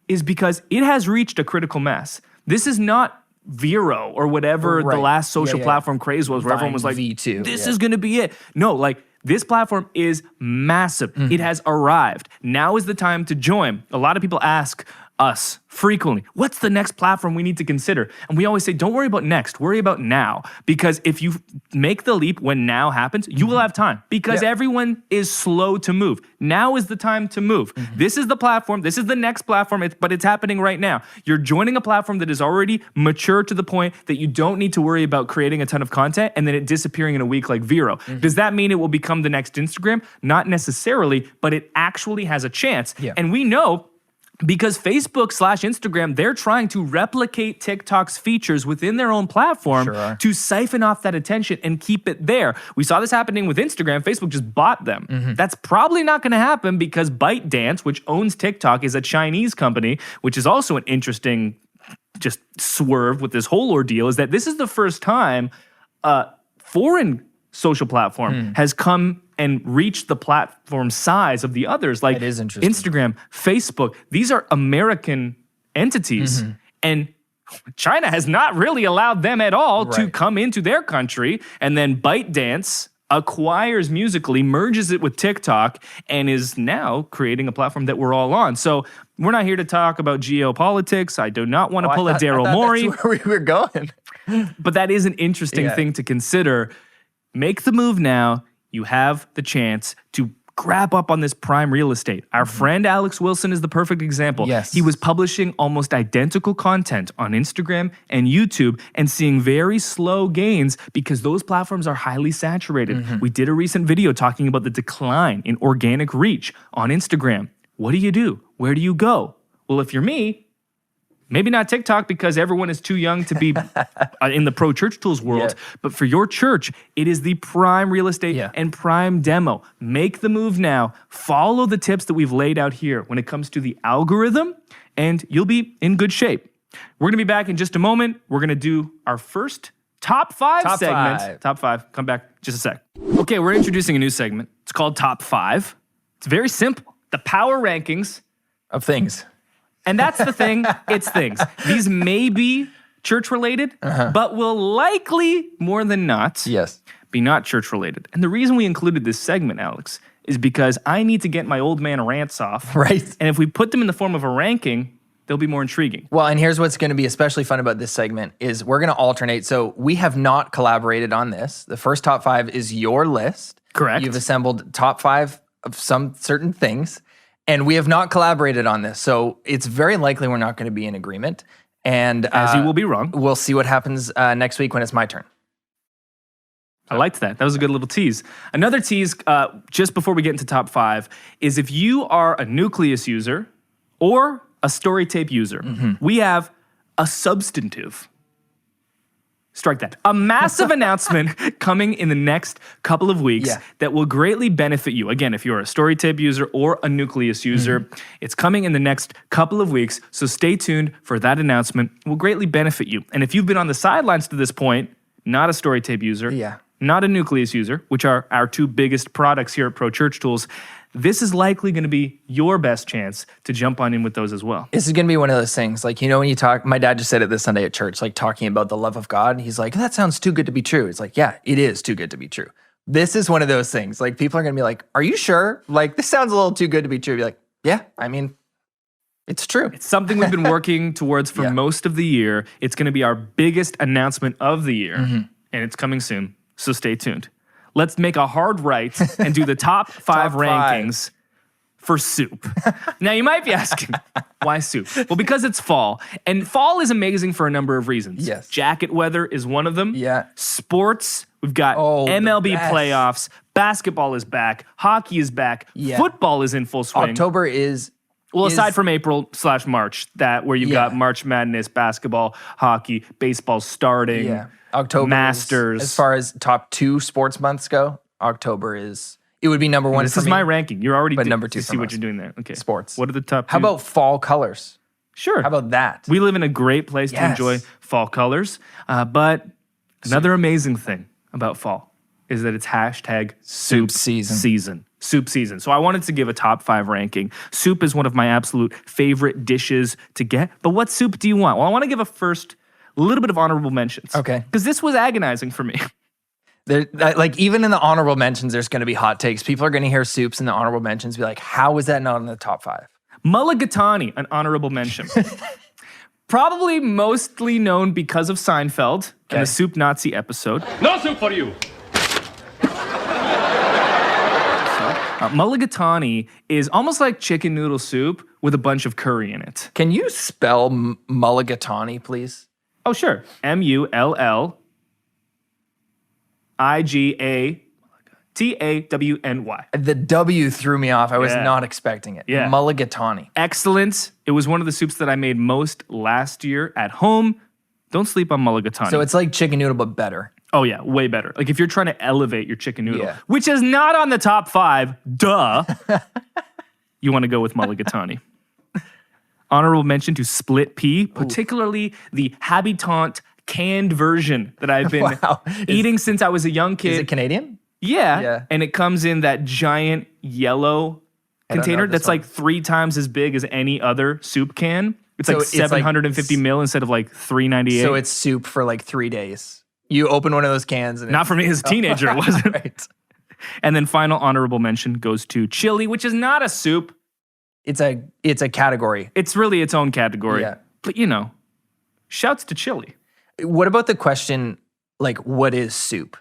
is because it has reached a critical mass. This is not Vero or whatever the last social platform craze was, where everyone was like, V2, this is going to be it. No, like, this platform is massive. It has arrived. Now is the time to join. A lot of people ask us frequently, what's the next platform we need to consider? And we always say, don't worry about next, worry about now. Because if you make the leap when now happens, you will have time, because everyone is slow to move. Now is the time to move. This is the platform, this is the next platform, but it's happening right now. You're joining a platform that is already mature to the point that you don't need to worry about creating a ton of content and then it disappearing in a week like Vero. Does that mean it will become the next Instagram? Not necessarily, but it actually has a chance. And we know, because Facebook/Instagram, they're trying to replicate TikTok's features within their own platform to siphon off that attention and keep it there. We saw this happening with Instagram. Facebook just bought them. That's probably not going to happen because ByteDance, which owns TikTok, is a Chinese company, which is also an interesting just swerve with this whole ordeal, is that this is the first time a foreign social platform has come and reach the platform size of the others, like Instagram, Facebook. These are American entities. And China has not really allowed them at all to come into their country. And then ByteDance acquires Musical.ly, merges it with TikTok, and is now creating a platform that we're all on. So we're not here to talk about geopolitics. I do not want to pull a Daryl Morey. That's where we were going. But that is an interesting thing to consider. Make the move now. You have the chance to grab up on this prime real estate. Our friend Alex Wilson is the perfect example. He was publishing almost identical content on Instagram and YouTube and seeing very slow gains because those platforms are highly saturated. We did a recent video talking about the decline in organic reach on Instagram. What do? Where do you go? Well, if you're me, maybe not TikTok because everyone is too young to be in the pro church tools world, but for your church, it is the prime real estate and prime demo. Make the move now. Follow the tips that we've laid out here when it comes to the algorithm, and you'll be in good shape. We're going to be back in just a moment. We're going to do our first top five segment. Top five. Come back just a sec. Okay, we're introducing a new segment. It's called Top 5. It's very simple. The power rankings of things. And that's the thing, it's things. These may be church-related, but will likely, more than not, be not church-related. And the reason we included this segment, Alex, is because I need to get my old man rants off. And if we put them in the form of a ranking, they'll be more intriguing. Well, and here's what's going to be especially fun about this segment is we're going to alternate. So we have not collaborated on this. The first top 5 is your list. Correct. You've assembled top 5 of some certain things. And we have not collaborated on this, so it's very likely we're not going to be in agreement. And as you will be wrong. We'll see what happens next week when it's my turn. I liked that. That was a good little tease. Another tease, just before we get into top 5, is if you are a Nucleus user or a Storytape user, we have a substantive. Strike that. A massive announcement coming in the next couple of weeks that will greatly benefit you. Again, if you're a Storytape user or a Nucleus user, it's coming in the next couple of weeks. So stay tuned for that announcement. It will greatly benefit you. And if you've been on the sidelines to this point, not a Storytape user, not a Nucleus user, which are our two biggest products here at Pro Church Tools, this is likely going to be your best chance to jump on in with those as well. This is going to be one of those things, like, you know, when you talk, my dad just said it this Sunday at church, like talking about the love of God. He's like, that sounds too good to be true. It's like, yeah, it is too good to be true. This is one of those things, like people are going to be like, are you sure? Like, this sounds a little too good to be true. Be like, yeah, I mean, it's true. It's something we've been working towards for most of the year. It's going to be our biggest announcement of the year, and it's coming soon. So stay tuned. Let's make a hard right and do the top 5 rankings for soup. Now, you might be asking, why soup? Well, because it's fall. And fall is amazing for a number of reasons. Yes. Jacket weather is one of them. Yeah. Sports, we've got Oh, the MLB best. playoffs. Basketball is back. Hockey is back. Yeah. Football is in full swing. October is Well, aside from April/March, where you've got March Madness, basketball, hockey, baseball starting, October Masters. as far as top 2 sports months go, October it would be number 1 This for is me. my ranking. You're already But number 2 You for see what most. you're doing there. Okay. Sports. What are the top 2? How about fall colors? Sure. How about that? We live in a great place to enjoy fall colors. But another amazing thing about fall is that it's hashtag soup season. Soup season. So I wanted to give a top 5 ranking. Soup is one of my absolute favorite dishes to get. But what soup do you want? Well, I want to give a little bit of honorable mentions. Okay. Because this was agonizing for me. Like even in the honorable mentions, there's going to be hot takes. People are going to hear soups in the honorable mentions, be like, how is that not in the top 5? Mulligatawny, an honorable mention. Probably mostly known because of Seinfeld and the Soup Nazi episode. No soup for you. Mulligatawny is almost like chicken noodle soup with a bunch of curry in it. Can you spell mulligatawny, please? Oh, sure. Mulligatawny. The W threw me off. I was not expecting it. Yeah. Mulligatawny. Excellent. It was one of the soups that I made most last year at home. Don't sleep on mulligatawny. So it's like chicken noodle, but better. Oh, yeah, way better. Like if you're trying to elevate your chicken noodle, Yeah. which is not on the top 5, duh, you want to go with mulligatawny. Honorable mention to split pea, particularly the Habitant canned version that I've been eating since I was a young kid. Is it Canadian? Yeah. And it comes in that giant yellow container that's like 3 times as big as any other soup can. It's So like it's like 750 mil instead of like 398. So it's soup for like 3 days. You open one of those cans and Not for me as a teenager, it wasn't. right. And then final honorable mention goes to chili, which is not a soup. It's a category. It's really its own category. Yeah. But shouts to chili. What about the question, like, what is soup?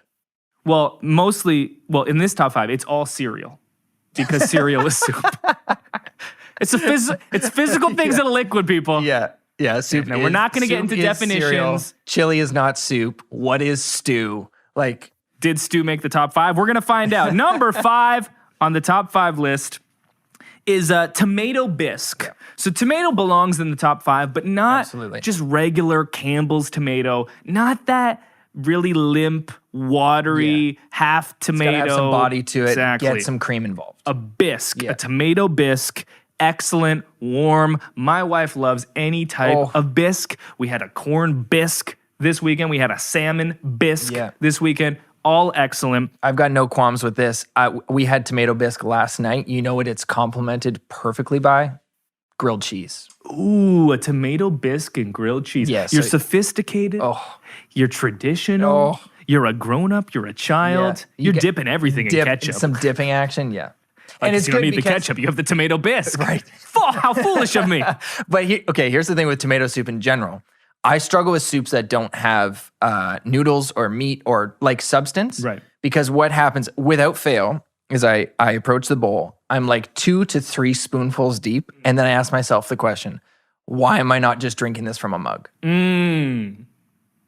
Well, in this top 5, it's all cereal because cereal is soup. It's physical things in a liquid, people. Yeah, soup. Now, we're not going to get soup into is definitions. cereal. Chili is not soup. What is stew? Like, did stew make the top 5? We're going to find out. Number 5 on the top 5 list is tomato bisque. Yeah. So tomato belongs in the top 5, but not just regular Campbell's tomato. Not that really limp, watery, half tomato. It's gotta have some body to it. Exactly. Get some cream involved. A bisque, a tomato bisque. Excellent, warm. My wife loves any type of bisque. We had a corn bisque this weekend. We had a salmon bisque this weekend. All excellent. I've got no qualms with this. We had tomato bisque last night. You know what it's complemented perfectly by? Grilled cheese. Ooh, a tomato bisque and grilled cheese. Yes. You're sophisticated. You're traditional. You're a grown-up. You're a child. You're dipping everything in ketchup. Some dipping action, yeah. And it's you don't need the ketchup. You have the tomato bisque. Right. How foolish of me. But here's the thing with tomato soup in general. I struggle with soups that don't have noodles or meat or like substance. Right. Because what happens without fail is I approach the bowl. I'm like 2 to 3 spoonfuls deep. And then I ask myself the question, why am I not just drinking this from a mug?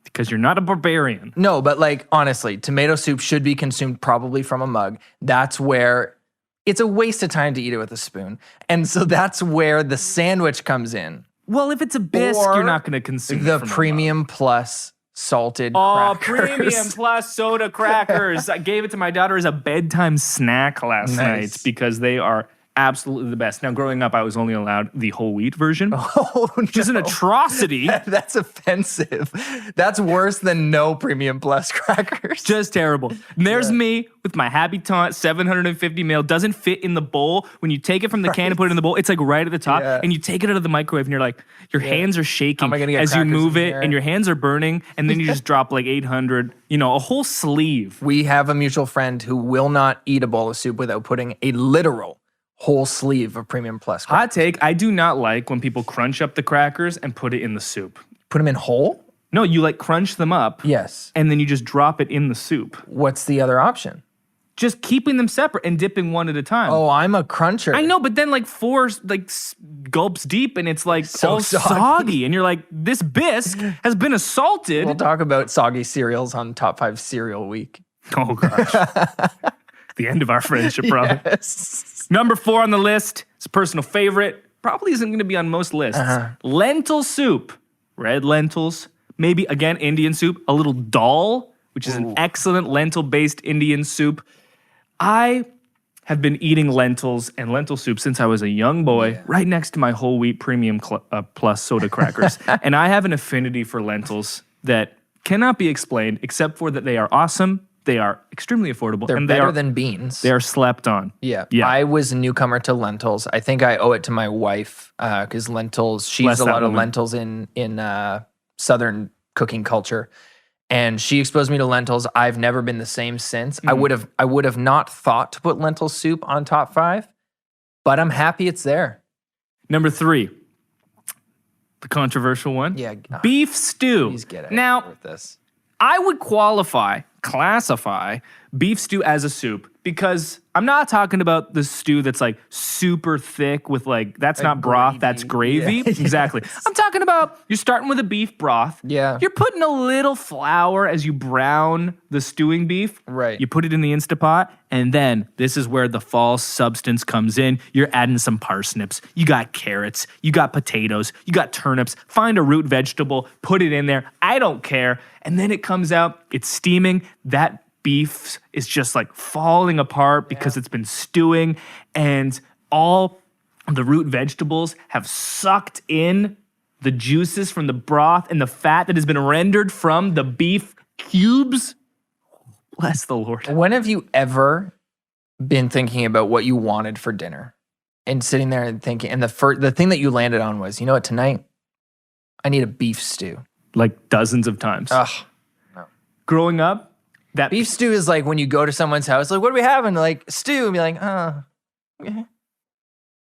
Because you're not a barbarian. No, but like honestly, tomato soup should be consumed probably from a mug. That's where it's a waste of time to eat it with a spoon. And so that's where the sandwich comes in. Well, if it's a bisque, you're not going to consume the it from premium plus salted crackers. Premium plus soda crackers. I gave it to my daughter as a bedtime snack last night because they are absolutely the best. Now, growing up, I was only allowed the whole wheat version, which is an atrocity. That's offensive. That's worse than no premium plus crackers. Just terrible. And there's me with my Habitant 750 mil. Doesn't fit in the bowl. When you take it from the can and put it in the bowl, it's like right at the top. And you take it out of the microwave and you're like, your hands are shaking as you move it and your hands are burning. And then you just drop like 800, a whole sleeve. We have a mutual friend who will not eat a bowl of soup without putting a literal whole sleeve of premium plus crackers. Hot take, I do not like when people crunch up the crackers and put it in the soup. Put them in whole? No, you like crunch them up. Yes. And then you just drop it in the soup. What's the other option? just keeping them separate and dipping one at a time. Oh, I'm a cruncher. I know, but then like 4 gulps deep and it's like So all soggy. And you're like, this bisque has been assaulted. We'll talk about soggy cereals on Top 5 Cereal Week. Oh gosh. The end of our friendship, probably. Yes. Number 4 on the list, it's a personal favorite. Probably isn't going to be on most lists. Lentil soup. Red lentils. Maybe, again, Indian soup. A little dal, which is an excellent lentil-based Indian soup. I have been eating lentils and lentil soup since I was a young boy, right next to my whole wheat premium plus soda crackers. And I have an affinity for lentils that cannot be explained, except for that they are awesome, they are extremely affordable, They're and better than beans. They are slept on. Yeah. Yeah. I was a newcomer to lentils. I think I owe it to my wife because lentils, she eats a lot of lentils in Southern cooking culture. And she exposed me to lentils. I've never been the same since. I would have not thought to put lentil soup on top 5, but I'm happy it's there. Number 3, the controversial one. Yeah. Beef stew. Please get it. Now, with this. I would classify beef stew as a soup because I'm not talking about the stew that's like super thick with like, that's not broth, gravy. that's gravy. Yeah. Exactly. I'm talking about you're starting with a beef broth. Yeah. You're putting a little flour as you brown the stewing beef. Right. You put it in the Instapot, and then this is where the false substance comes in. You're adding some parsnips. You got carrots. You got potatoes. You got turnips. Find a root vegetable, put it in there. I don't care. And then it comes out, it's steaming. That beef is just like falling apart because it's been stewing, and all the root vegetables have sucked in the juices from the broth and the fat that has been rendered from the beef cubes. Bless the Lord. When have you ever been thinking about what you wanted for dinner and sitting there and thinking, and the thing that you landed on was, you know what, tonight I need a beef stew. Like dozens of times. Ugh. Growing up, that Beef stew is like when you go to someone's house, like, what are we having? Like, stew. And be like, okay.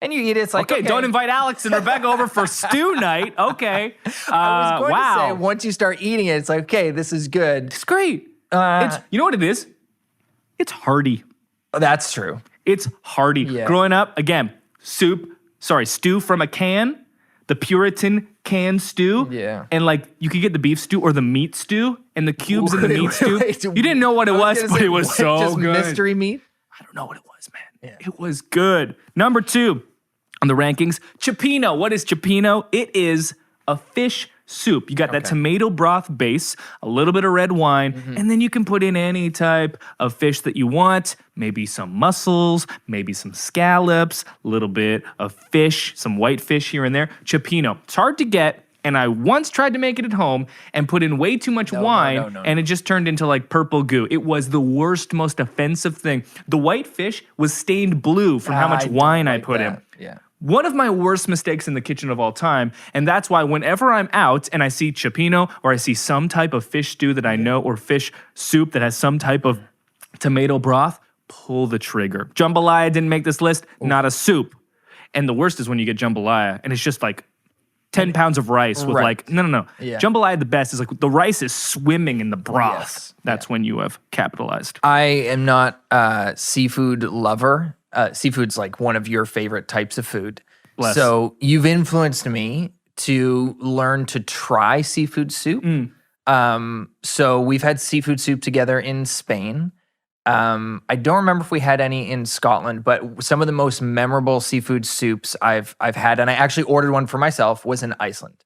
And you eat it. It's like, okay, don't invite Alex and Rebecca over for stew night. Okay. I was going wow. to say, once you start eating it, it's like, okay, this is good. It's great. You know what it is? It's hearty. That's true. It's hearty. Yeah. Growing up, again, stew from a can, the Puritan can stew. Yeah. And like you could get the beef stew or the meat stew, and the cubes in the meat stew. You didn't know what it was, but it was so just good. Mystery meat? I don't know what it was, man. Yeah. It was good. Number 2 on the rankings, cioppino. What is cioppino? It is a fish soup. You got that tomato broth base, a little bit of red wine, and then you can put in any type of fish that you want. Maybe some mussels, maybe some scallops, a little bit of fish, some white fish here and there. Cioppino. It's hard to get, and I once tried to make it at home and put in way too much wine, and it just turned into like purple goo. It was the worst, most offensive thing. The white fish was stained blue from how much wine I put in. Yeah. One of my worst mistakes in the kitchen of all time, and that's why whenever I'm out and I see cioppino or I see some type of fish stew that I know or fish soup that has some type of tomato broth, pull the trigger. Jambalaya didn't make this list, not a soup. And the worst is when you get jambalaya and it's just like 10 pounds of rice with like, no. Yeah. Jambalaya, the best is like the rice is swimming in the broth. Yes. That's when you have capitalized. I am not a seafood lover. Seafood's like one of your favorite types of food. So you've influenced me to learn to try seafood soup. So we've had seafood soup together in Spain. I don't remember if we had any in Scotland, but some of the most memorable seafood soups I've had, and I actually ordered one for myself, was in Iceland.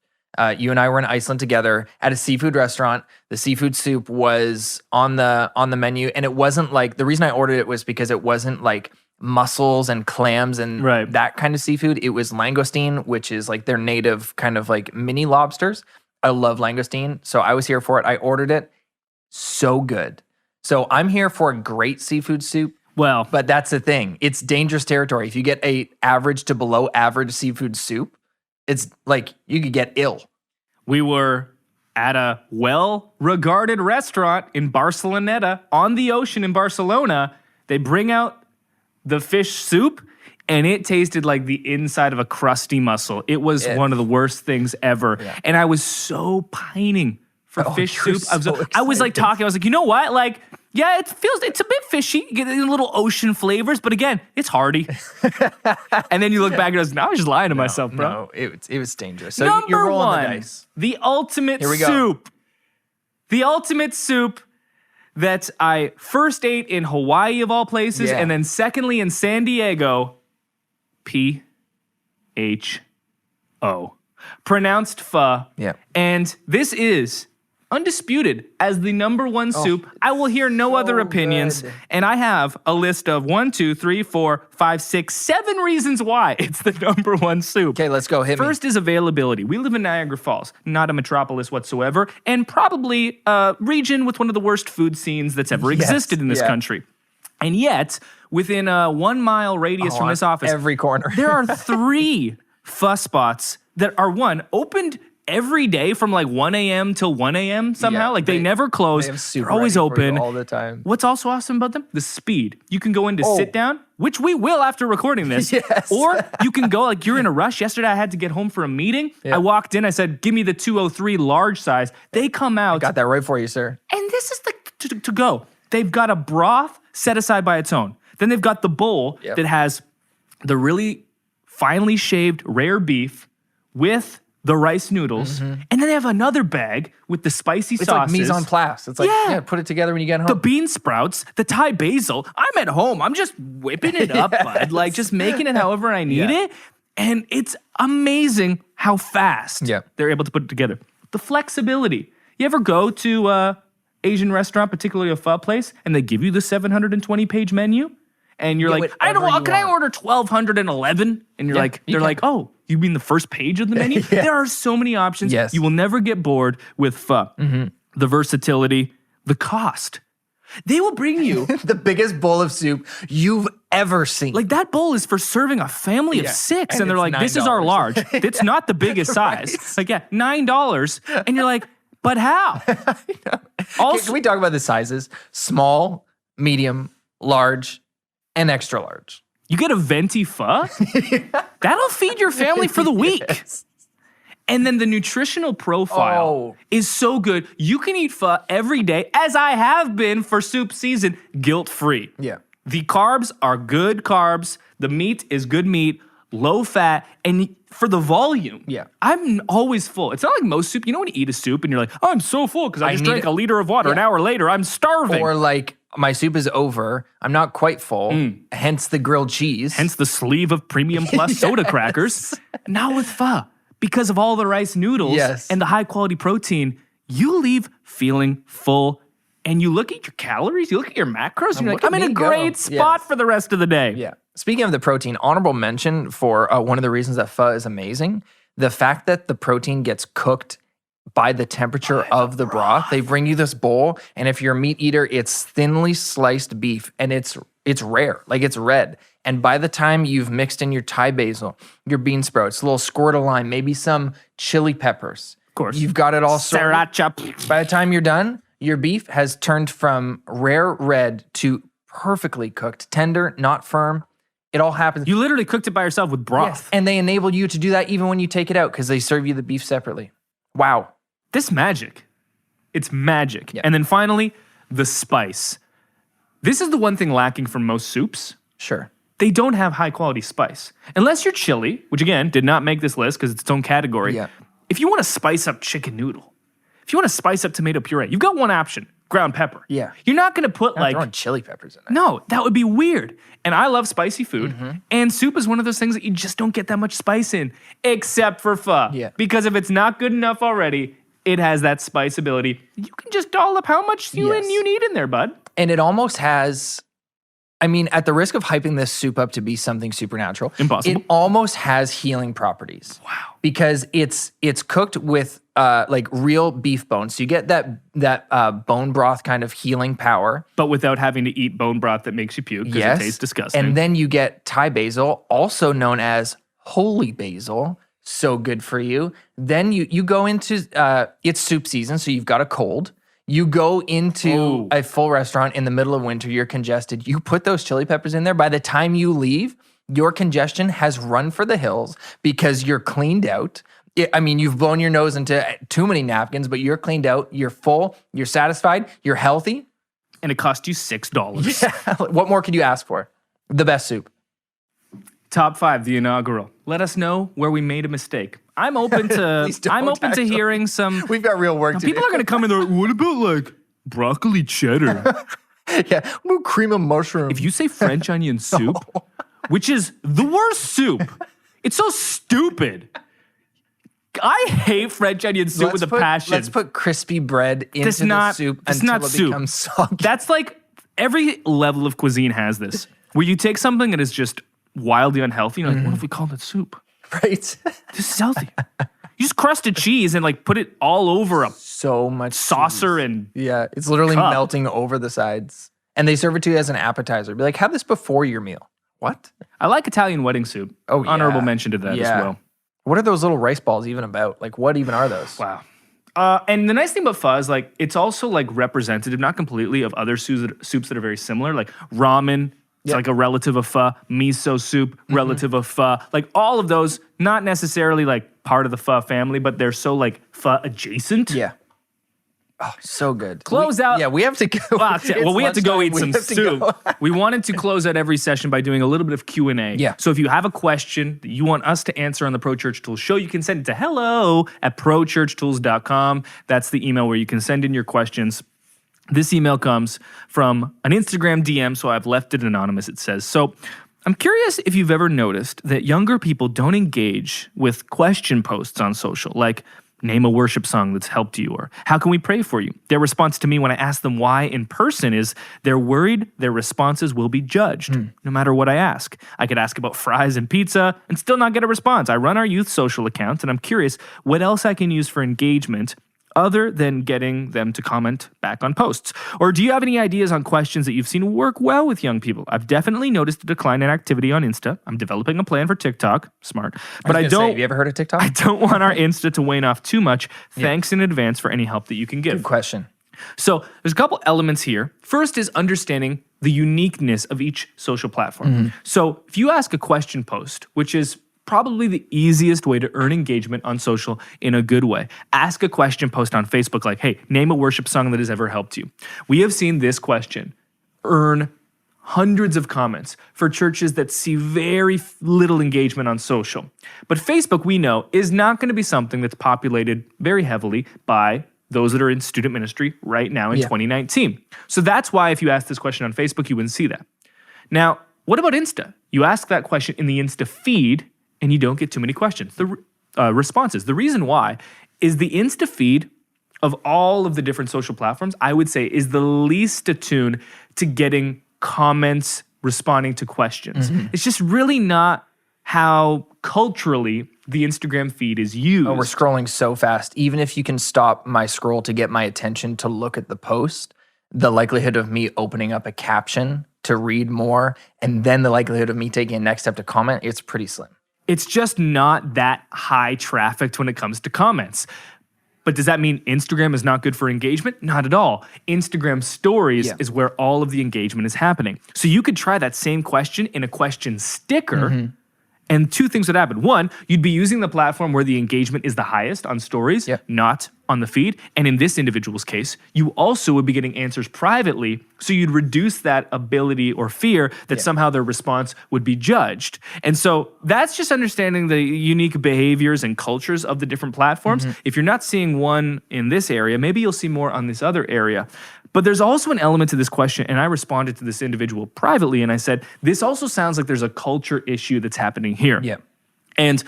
You and I were in Iceland together at a seafood restaurant. The seafood soup was on the menu, and it wasn't like, the reason I ordered it was because it wasn't like mussels and clams and that kind of seafood. It was langoustine, which is like their native kind of like mini lobsters. I love langoustine, so I was here for it. I ordered it. So good. So I'm here for a great seafood soup. Well, But that's the thing. It's dangerous territory. If you get a average to below average seafood soup, it's like you could get ill. we were at a well-regarded restaurant in Barceloneta on the ocean in Barcelona. They bring out the fish soup, and it tasted like the inside of a crusty mussel. It was one of the worst things ever. Yeah. And I was so pining for fish soup. I was like talking. I was like, you know what? Like, Yeah, it's a bit fishy. You get little ocean flavors, but again, it's hearty. And then you look back and go, I was just lying to myself, bro. No, it was dangerous. So Number you're rolling one, the dice. the ultimate Here we go. soup. The ultimate soup that I first ate in Hawaii, of all places, Yeah. and then secondly in San Diego, PHO. Pronounced pho. Yeah. And this is undisputed as the number one soup. I will hear no other opinions. good. And I have a list of 1, 2, 3, 4, 5, 6, 7 reasons why it's the number one soup. Okay, let's go. Hit me. First is availability. We live in Niagara Falls, not a metropolis whatsoever, and probably a region with one of the worst food scenes that's ever existed in this country. And yet, within a 1 mile radius from this office, every corner. there are 3 pho spots that are opened every day from like 1 a.m. till 1 a.m. somehow. Yeah, like they never close. They have soup They're always ready for you open. all the time. What's also awesome about them? The speed. You can go in to sit down, which we will after recording this. Yes. Or you can go, like you're in a rush. Yesterday I had to get home for a meeting. I walked in, I said, give me the 203 large size. They come out. Got that right for you, sir. And this is the to go. They've got a broth set aside by its own. Then they've got the bowl that has the really finely shaved rare beef with the rice noodles. And then they have another bag with the spicy It's sauces. like mise en place. It's like, put it together when you get home. The bean sprouts, the Thai basil. I'm at home. I'm just whipping it up, bud. Like just making it however I need it. And it's amazing how fast they're able to put it together. The flexibility. You ever go to Asian restaurant, particularly a pho place, and they give you the 720-page menu? And you're like, I don't want, can I order 1,211? And you're like, they're like, oh, you mean the first page of the menu? There are so many options. Yes. You will never get bored with pho. The versatility, the cost. They will bring you the biggest bowl of soup you've ever seen. like that bowl is for serving a family of 6, and they're it's like, this is our $9. large. It's not the biggest size. Like, $9. And you're like, but how? Also, Can we talk about the sizes? Small, medium, large, and extra large. you get a venti pho? That'll feed your family for the week. And then the nutritional profile is so good. You can eat pho every day, as I have been for soup season, guilt-free. Yeah. The carbs are good carbs. The meat is good meat, low fat, and for the volume, I'm always full. It's not like most soup. You know when you eat a soup and you're like, I'm so full because I just drank a liter of water. An hour later, I'm starving. Or like, my soup is over. I'm not quite full. Hence the grilled cheese. Hence the sleeve of Premium Plus soda crackers. Not with pho. Because of all the rice noodles and the high quality protein, you leave feeling full. And you look at your calories, you look at your macros, and you're like, I'm in a great spot for the rest of the day. Yeah. Speaking of the protein, honorable mention for one of the reasons that pho is amazing, the fact that the protein gets cooked by the temperature of the broth. They bring you this bowl, and if you're a meat eater, it's thinly sliced beef, and it's rare, like it's red. And by the time you've mixed in your Thai basil, your bean sprouts, a little squirt of lime, maybe some chili peppers. Of course. You've got it all sorted. Sriracha. By the time you're done, your beef has turned from rare red to perfectly cooked, tender, not firm. It all happens. You literally cooked it by yourself with broth. And they enable you to do that even when you take it out because they serve you the beef separately. Wow. This magic. It's magic. And then finally, the spice. This is the one thing lacking from most soups. Sure. They don't have high quality spice. Unless you're chili, which again, did not make this list because it's its own category. Yeah. If you want to spice up chicken noodle, if you want to spice up tomato puree, you've got one option, ground pepper. Yeah. You're not going to put Not throwing chili peppers in there. No, that would be weird. And I love spicy food. And soup is one of those things that you just don't get that much spice in, except for pho. Yeah. Because if it's not good enough already, it has that spice ability. You can just doll up how much you need in there, bud. And it almost has, I mean, at the risk of hyping this soup up to be something supernatural, Impossible. it almost has healing properties. Wow. Because it's cooked with like real beef bones. So you get that bone broth kind of healing power. But without having to eat bone broth that makes you puke because it tastes disgusting. And then you get Thai basil, also known as holy basil. So good for you. Then you go into, it's soup season, so you've got a cold. You go into a full restaurant in the middle of winter, you're congested. You put those chili peppers in there. By the time you leave, your congestion has run for the hills because you're cleaned out. I mean, you've blown your nose into too many napkins, but you're cleaned out. You're full. You're satisfied. You're healthy. and it cost you $6. Yeah. What more could you ask for? The best soup. Top 5, the inaugural. Let us know where we made a mistake. I'm open to Please don't, actually. hearing some. We've got real work to People do. are going to come in there. What about like broccoli cheddar? Yeah, what about cream of mushroom? If you say French onion soup, which is the worst soup, it's so stupid. I hate French onion soup with a passion. Let's put crispy bread into the soup until it becomes soggy. That's like every level of cuisine has this, where you take something that is just wildly unhealthy, and you're like, what if we called it soup? Right. This is healthy. You just crusted cheese and like put it all over a So much saucer cheese. and Yeah, it's literally cup. melting over the sides. And they serve it to you as an appetizer. Be like, have this before your meal. What? I like Italian wedding soup. Oh, yeah. Honorable mention to that as well. What are those little rice balls even about? Like, what even are those? Wow. And the nice thing about pho is like it's also like representative, not completely, of other soups that are very similar, like ramen. It's like a relative of pho, miso soup, relative of pho. Like all of those, not necessarily like part of the pho family, but they're so like pho adjacent. Yeah. Oh, so good. Close out. Yeah, we have to go. Well, we have to go eat some We have to soup. go. We wanted to close out every session by doing a little bit of Q&A. Yeah. So if you have a question that you want us to answer on the Pro Church Tools show, you can send it to hello@prochurchtools.com. That's the email where you can send in your questions. This email comes from an Instagram DM, so I've left it anonymous. It says, so I'm curious if you've ever noticed that younger people don't engage with question posts on social, like name a worship song that's helped you, or how can we pray for you? Their response to me when I ask them why in person is they're worried their responses will be judged, no matter what I ask. I could ask about fries and pizza and still not get a response. I run our youth social account, and I'm curious what else I can use for engagement other than getting them to comment back on posts. Or do you have any ideas on questions that you've seen work well with young people? I've definitely noticed a decline in activity on Insta. I'm developing a plan for TikTok. Smart. But I don't. Have you ever heard of TikTok? I don't want our Insta to wane off too much. Thanks in advance for any help that you can give. Good question. So there's a couple elements here. First is understanding the uniqueness of each social platform. So if you ask a question post, which is probably the easiest way to earn engagement on social in a good way. Ask a question post on Facebook like, hey, name a worship song that has ever helped you. We have seen this question earn hundreds of comments for churches that see very little engagement on social. But Facebook, we know, is not going to be something that's populated very heavily by those that are in student ministry right now in 2019. So that's why if you ask this question on Facebook, you wouldn't see that. Now, what about Insta? You ask that question in the Insta feed, and you don't get too many questions, responses. The reason why is the Insta feed of all of the different social platforms, I would say, is the least attuned to getting comments, responding to questions. It's just really not how culturally the Instagram feed is used. Oh, we're scrolling so fast. Even if you can stop my scroll to get my attention to look at the post, the likelihood of me opening up a caption to read more, and then the likelihood of me taking a next step to comment, it's pretty slim. It's just not that high trafficked when it comes to comments. But does that mean Instagram is not good for engagement? Not at all. Instagram stories is where all of the engagement is happening. So you could try that same question in a question sticker, and two things would happen. One, you'd be using the platform where the engagement is the highest on stories, not on the feed. And in this individual's case, you also would be getting answers privately, so you'd reduce that ability or fear that somehow their response would be judged. And so that's just understanding the unique behaviors and cultures of the different platforms. If you're not seeing one in this area, maybe you'll see more on this other area. But there's also an element to this question, and I responded to this individual privately, and I said, this also sounds like there's a culture issue that's happening here. And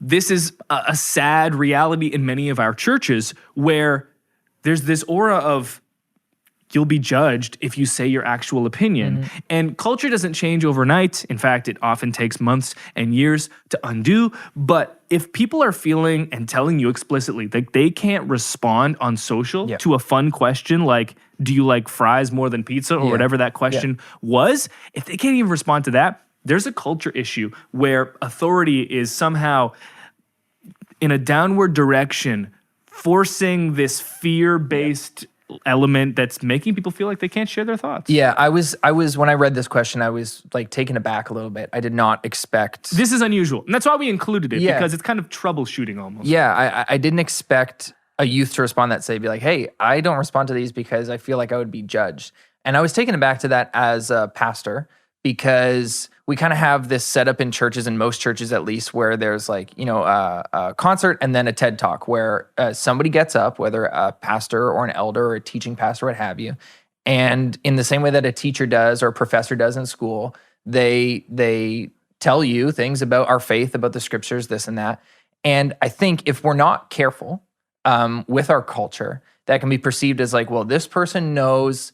this is a sad reality in many of our churches where there's this aura of you'll be judged if you say your actual opinion. And culture doesn't change overnight. In fact, it often takes months and years to undo. But if people are feeling and telling you explicitly that they can't respond on social to a fun question like, do you like fries more than pizza, or whatever that question was, if they can't even respond to that, there's a culture issue where authority is somehow in a downward direction, forcing this fear-based element that's making people feel like they can't share their thoughts. Yeah, I was when I read this question, I was like taken aback a little bit. I did not expect. This is unusual. And that's why we included it, because it's kind of troubleshooting almost. Yeah, I didn't expect a youth to respond be like, hey, I don't respond to these because I feel like I would be judged. And I was taken aback to that as a pastor because we kind of have this setup in churches, in most churches at least, where there's like, a concert and then a TED Talk where somebody gets up, whether a pastor or an elder or a teaching pastor, what have you. And in the same way that a teacher does or a professor does in school, they tell you things about our faith, about the scriptures, this and that. And I think if we're not careful with our culture, that can be perceived as like, well, this person knows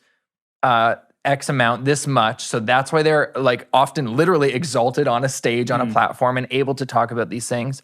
X amount, this much. So that's why they're like often literally exalted on a stage, on a platform and able to talk about these things.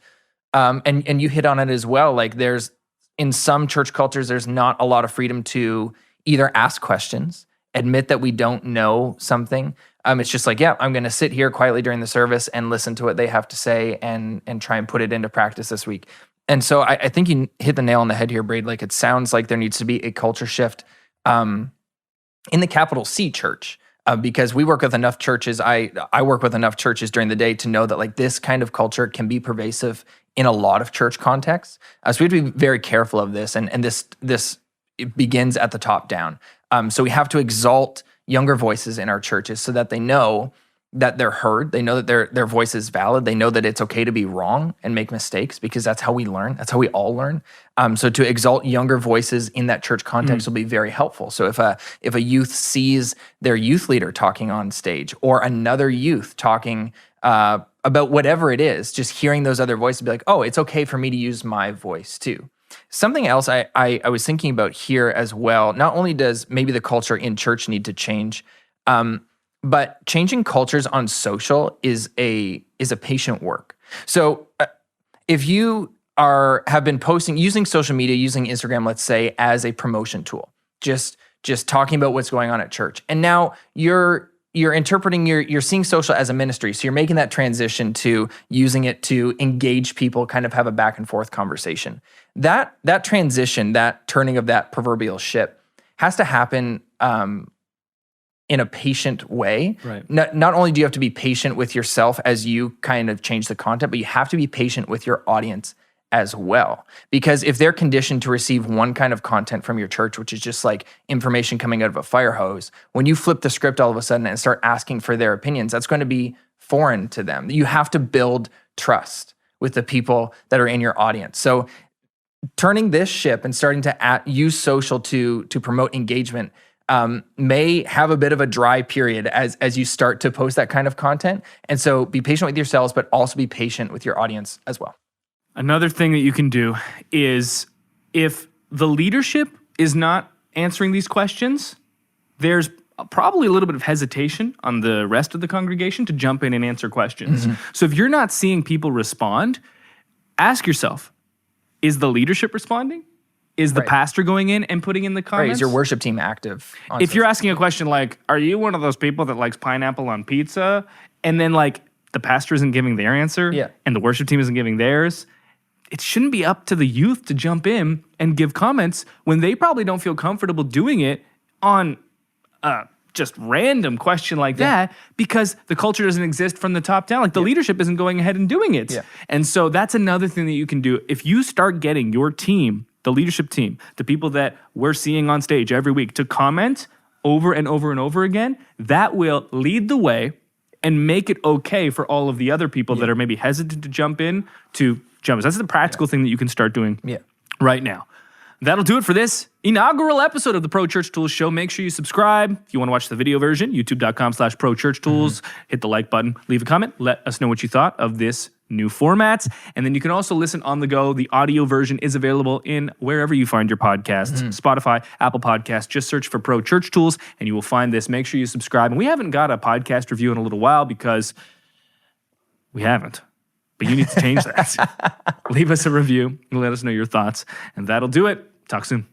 And you hit on it as well. Like there's, in some church cultures, there's not a lot of freedom to either ask questions, admit that we don't know something. It's just like, yeah, I'm going to sit here quietly during the service and listen to what they have to say and try and put it into practice this week. And so I think you hit the nail on the head here, Braid. Like it sounds like there needs to be a culture shift in the capital C church, because we work with enough churches. I work with enough churches during the day to know that like this kind of culture can be pervasive in a lot of church contexts. So we have to be very careful of this. And this it begins at the top down. So we have to exalt younger voices in our churches so that they know that they're heard. They know that their voice is valid. They know that it's okay to be wrong and make mistakes, because that's how we learn. That's how we all learn. So to exalt younger voices in that church context will be very helpful. So if a youth sees their youth leader talking on stage or another youth talking about whatever it is, just hearing those other voices be like, oh, it's okay for me to use my voice too. Something else I was thinking about here as well, not only does maybe the culture in church need to change, but changing cultures on social is a patient work. So if you have been posting, using social media, using Instagram, let's say, as a promotion tool, just talking about what's going on at church, and now you're interpreting, you're seeing social as a ministry, so you're making that transition to using it to engage people, kind of have a back and forth conversation. That transition, that turning of that proverbial ship, has to happen in a patient way. Right. Not only do you have to be patient with yourself as you kind of change the content, but you have to be patient with your audience as well. Because if they're conditioned to receive one kind of content from your church, which is just like information coming out of a fire hose, when you flip the script all of a sudden and start asking for their opinions, that's going to be foreign to them. You have to build trust with the people that are in your audience. So turning this ship and starting to use social to promote engagement may have a bit of a dry period as you start to post that kind of content. And so be patient with yourselves, but also be patient with your audience as well. Another thing that you can do is, if the leadership is not answering these questions, there's probably a little bit of hesitation on the rest of the congregation to jump in and answer questions. So if you're not seeing people respond, ask yourself, is the leadership responding? Is the pastor going in and putting in the comments? Right, is your worship team active? If you're asking a question like, are you one of those people that likes pineapple on pizza? And then like the pastor isn't giving their answer and the worship team isn't giving theirs, it shouldn't be up to the youth to jump in and give comments when they probably don't feel comfortable doing it on just random question like that, because the culture doesn't exist from the top down. Like the leadership isn't going ahead and doing it. And so that's another thing that you can do. If you start getting your team, the leadership team, the people that we're seeing on stage every week, to comment over and over and over again, that will lead the way and make it okay for all of the other people that are maybe hesitant to jump in to jump in. That's the practical thing that you can start doing right now. That'll do it for this inaugural episode of the Pro Church Tools Show. Make sure you subscribe. If you want to watch the video version, youtube.com/ProChurchTools. Hit the like button, leave a comment, let us know what you thought of this new format. And then you can also listen on the go. The audio version is available in wherever you find your podcasts, Spotify, Apple Podcasts. Just search for Pro Church Tools and you will find this. Make sure you subscribe. And we haven't got a podcast review in a little while because we haven't. But you need to change that. Leave us a review and let us know your thoughts. And that'll do it. Talk soon.